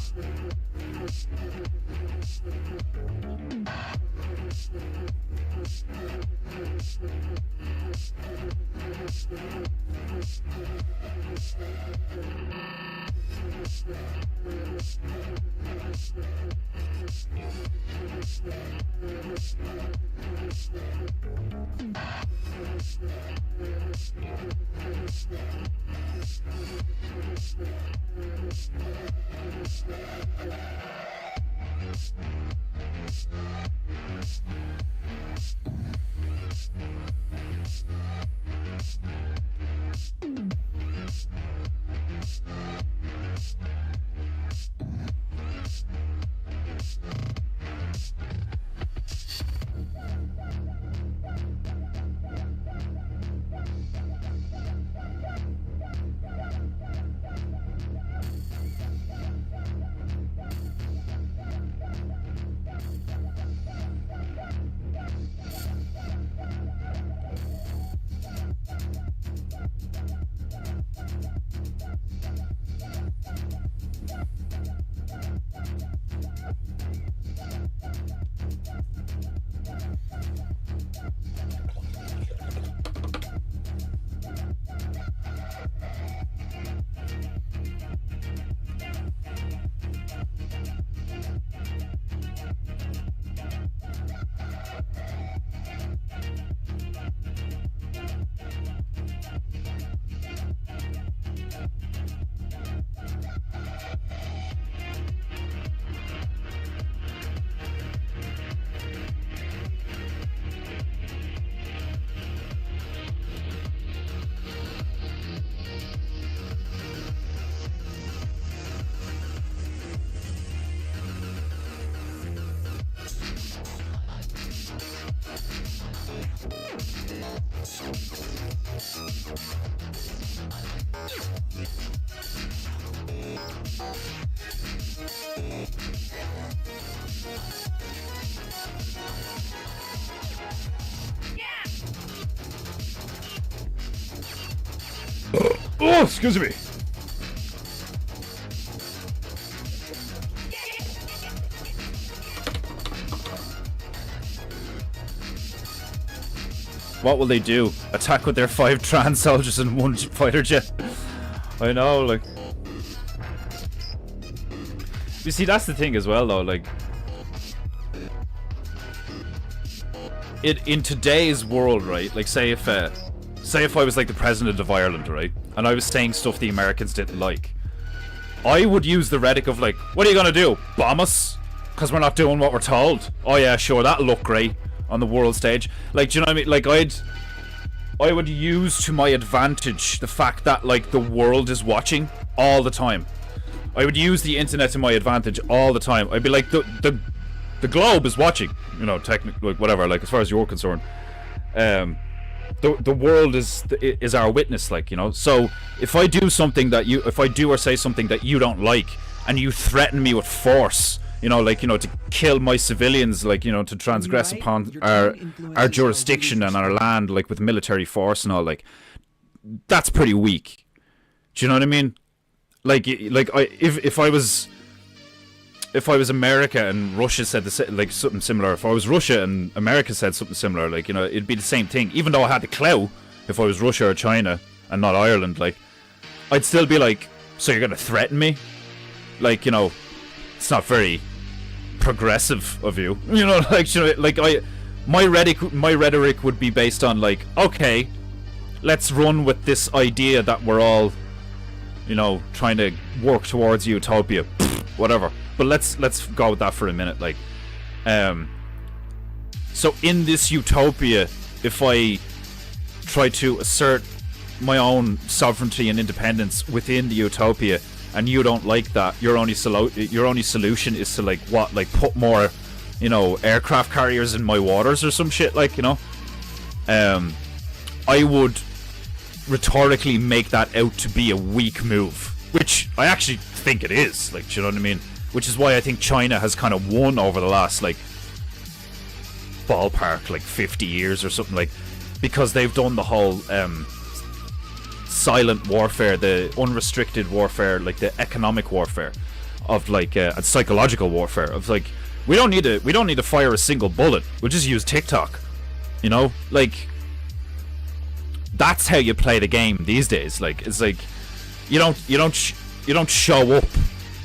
Oh, excuse me. What will they do? Attack with their 5 trans soldiers and 1 fighter jet? I know, like... You see, that's the thing as well, though, like... In today's world, right? Like, say if I was, like, the president of Ireland, right? And I was saying stuff the Americans didn't like. I would use the rhetoric of, like, what are you gonna do? Bomb us? Because we're not doing what we're told? Oh, yeah, sure, that'll look great on the world stage. Like, do you know what I mean? Like, I would use to my advantage the fact that, like, the world is watching all the time. I would use the internet to my advantage all the time. I'd be like, the globe is watching, you know, technically, like, whatever, like, as far as you're concerned. The world is our witness, like, you know. So if I do something that if I do or say something that you don't like, and you threaten me with force, you know, like, you know, to kill my civilians, like, you know, to transgress upon our jurisdiction and our land, like, with military force and all, like, that's pretty weak. Do you know what I mean? Like if I was America and Russia said like something similar, if I was Russia and America said something similar, like, you know, it'd be the same thing. Even though I had the clout, if I was Russia or China and not Ireland, like, I'd still be like, so you're gonna threaten me? Like, you know, it's not very progressive of you, you know. Like, you know, like, my rhetoric would be based on, like, okay, let's run with this idea that we're all, you know, trying to work towards utopia, whatever. But let's go with that for a minute. Like, so in this utopia, if I try to assert my own sovereignty and independence within the utopia, and you don't like that, your only solution is to, like, what, like, put more, you know, aircraft carriers in my waters or some shit, like, you know. I would rhetorically make that out to be a weak move, which I actually think it is, like, do you know what I mean? Which is why I think China has kind of won over the last, like, ballpark, like, 50 years or something, like, because they've done the whole silent warfare, the unrestricted warfare, like the economic warfare of, like, and psychological warfare of, like, we don't need to fire a single bullet, we'll just use TikTok, you know. Like, that's how you play the game these days. Like, it's like you don't show up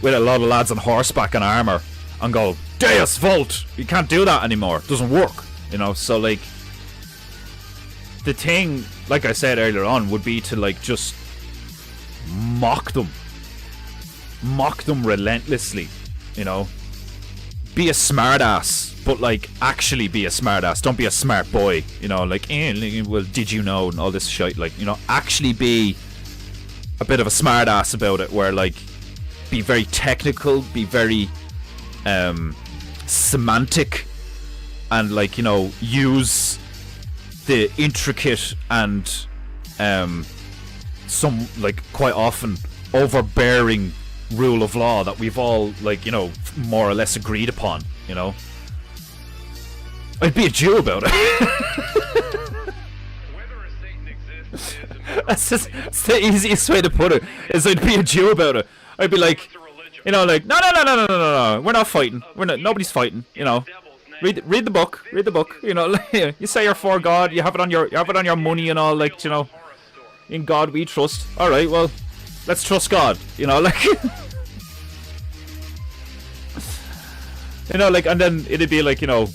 with a lot of lads on horseback and armor and go Deus Vult. You can't do that anymore. It doesn't work, you know. So, like, the thing, like I said earlier on, would be to, like, just mock them relentlessly, you know. Be a smartass, but, like, actually be a smartass. Don't be a smart boy, you know, like, well, did you know, and all this shit. Like, you know, actually be a bit of a smartass about it, where, like, be very technical, be very semantic, and, like, you know, use the intricate and some, like, quite often overbearing rule of law that we've all, like, you know, more or less agreed upon, you know. I'd be a Jew about it. That's the easiest way to put it, is I'd be a Jew about it. I'd be like, You know, like, no. We're not fighting. Nobody's fighting. You know, read the book. Read the book. You know, you say you're for God. You have it on your money and all. Like, you know, in God we trust. All right, well, let's trust God. You know, like, you know, like, and then it'd be like, you know,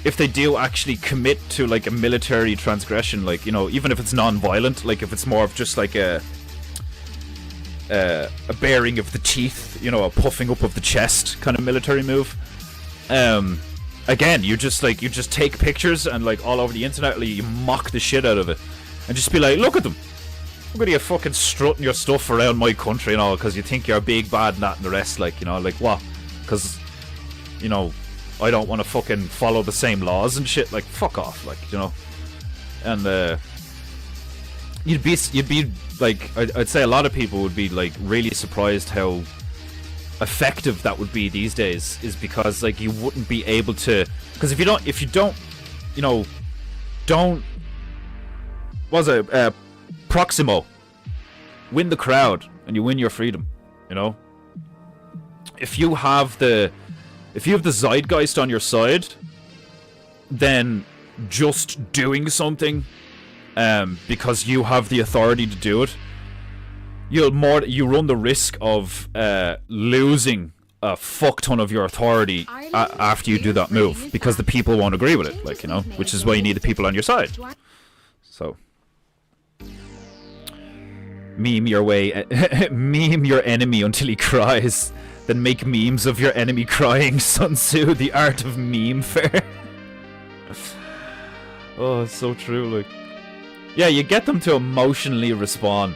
if they do actually commit to like a military transgression, like, you know, even if it's non-violent, like if it's more of just like a baring of the teeth, you know, a puffing up of the chest kind of military move. Again, you just take pictures and like all over the internet, like, you mock the shit out of it, and just be like, look at them, look at you fucking strutting your stuff around my country and all, because you think you're big, bad, and that and the rest, like, you know, like what? Because, you know, I don't want to fucking follow the same laws and shit. Like, fuck off, like, you know. And you'd be like, I'd say a lot of people would be like really surprised how effective that would be these days, is because like you wouldn't be able to, because if you don't, you know, was it Proximo, win the crowd and you win your freedom, you know. If you have the zeitgeist on your side, then just doing something because you have the authority to do it, you run the risk of losing a fuck ton of your authority after you do that move, because the people won't agree with it, like, you know, which is why you need the people on your side. So meme your enemy until he cries, then make memes of your enemy crying. Sun Tzu, the art of meme fair. Oh, it's so true. Like, yeah, you get them to emotionally respond,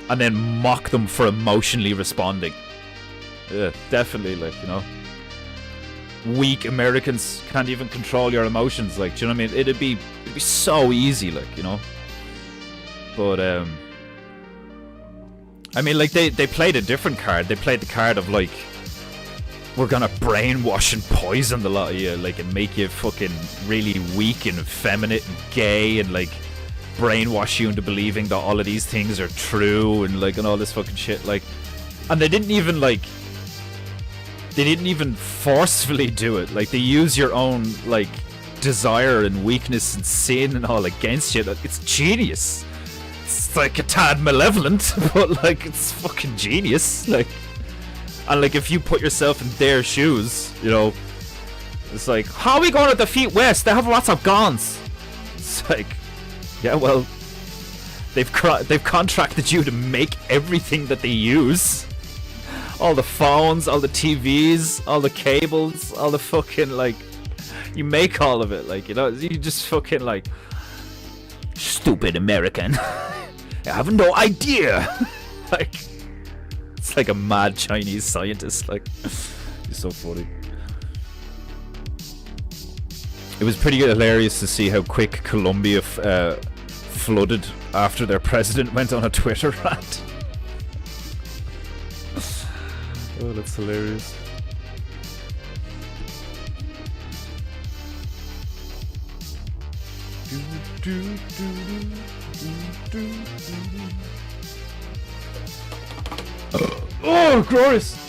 and then mock them for emotionally responding. Yeah, definitely. Like, you know, weak Americans can't even control your emotions. Like, do you know what I mean? It'd be so easy. Like, you know, but I mean, like, they played a different card. They played the card of, like, we're gonna brainwash and poison the lot of you, like, and make you fucking really weak and effeminate and gay, and, like, brainwash you into believing that all of these things are true, and, like, and all this fucking shit, like, and they didn't even forcefully do it. Like, they use your own, like, desire and weakness and sin and all against you. It's genius. It's like a tad malevolent, but like, it's fucking genius. Like, and like, if you put yourself in their shoes, you know, it's like, how are we going to defeat West? They have lots of guns. It's like, yeah, well, they've contracted you to make everything that they use. All the phones, all the TVs, all the cables, all the fucking, like, you make all of it, like, you know, you just fucking, like, stupid American. I have no idea. Like, it's like a mad Chinese scientist. Like, he's so funny. It was pretty hilarious to see how quick Colombia flooded after their president went on a Twitter rant. Oh, that's hilarious. Oh, glorious!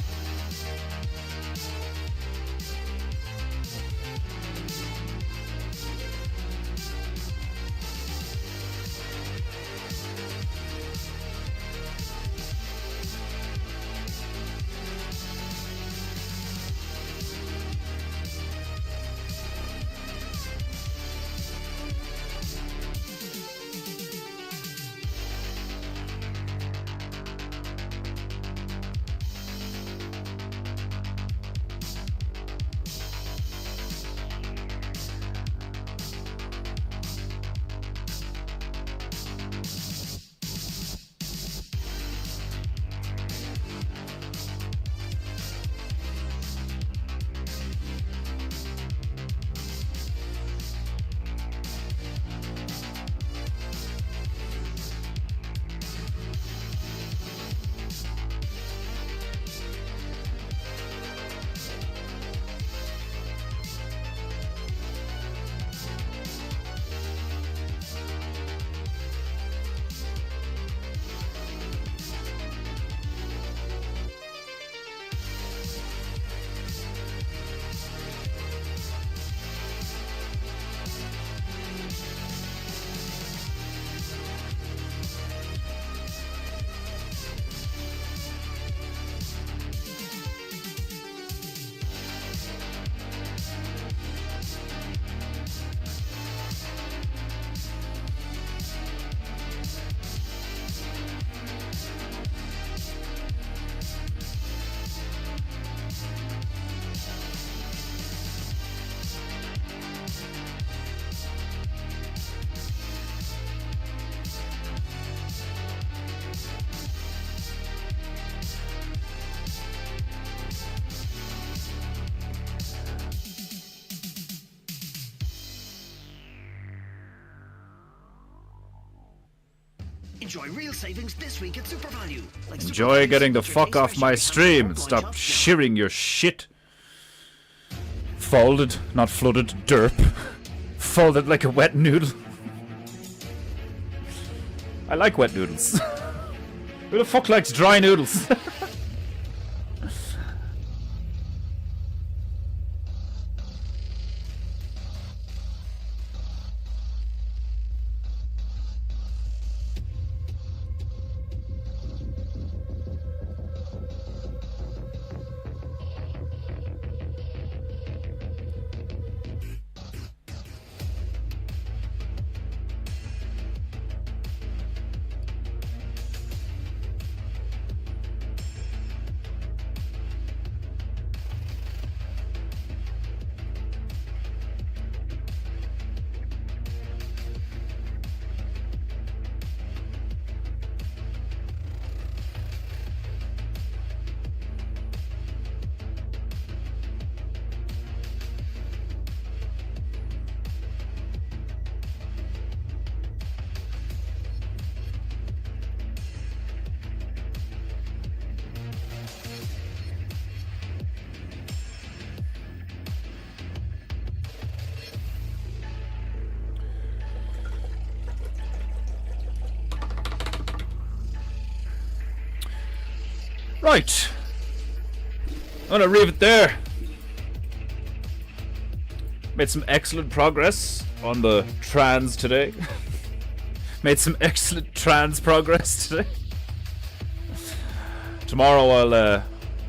Enjoy real savings this week at Super Value. Like Super Enjoy Value getting the signature fuck days off special my and stream and 4 stop points off shearing your shit. Folded, not flooded, derp. Folded like a wet noodle. I like wet noodles. Who the fuck likes dry noodles? Right. I'm gonna leave it there. Made some excellent progress on the trans today. Made some excellent trans progress today. Tomorrow I'll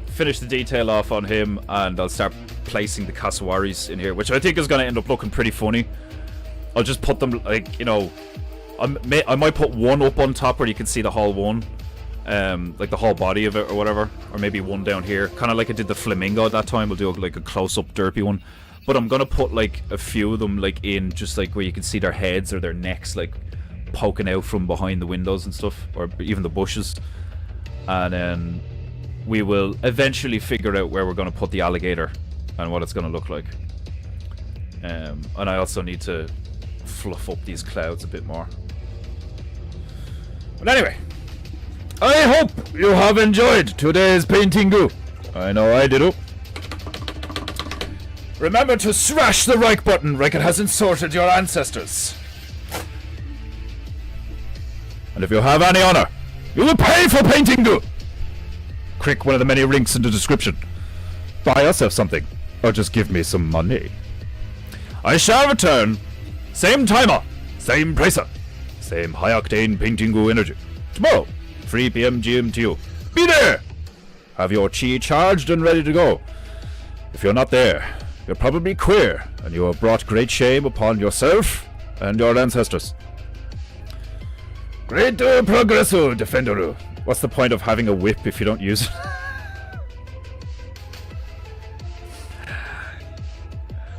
finish the detail off on him and I'll start placing the cassowaries in here, which I think is gonna end up looking pretty funny. I'll just put them like, you know, I might put one up on top where you can see the whole one. Like the whole body of it or whatever, or maybe one down here, kind of like I did the flamingo at that time. We'll do like a close-up derpy one, but I'm gonna put like a few of them like in just like where you can see their heads or their necks like poking out from behind the windows and stuff, or even the bushes, and then we will eventually figure out where we're gonna put the alligator and what it's gonna look like. And I also need to fluff up these clouds a bit more. But anyway, I hope you have enjoyed today's PEINTEINGU. I know I did. Remember to smash the like button like it has insulted your ancestors. And if you have any honor, you will pay for PEINTEINGU. Click one of the many links in the description. Buy yourself something, or just give me some money. I shall return. Same timer, same pricer, same high-octane PEINTEINGU energy. Tomorrow, 3 PM GMT. Be there! Have your chi charged and ready to go. If you're not there, you're probably queer, and you have brought great shame upon yourself and your ancestors. Great progresso, Defenderu. What's the point of having a whip if you don't use it?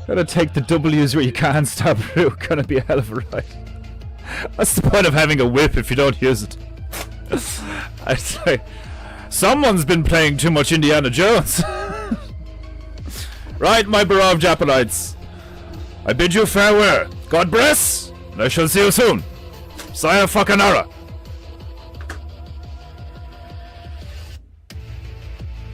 Gotta take the W's where you can, stab through. Gonna be a hell of a ride. What's the point of having a whip if you don't use it? I say, someone's been playing too much Indiana Jones. Right, my beloved Japanites. I bid you farewell. God bless, and I shall see you soon. Saya Fakanara.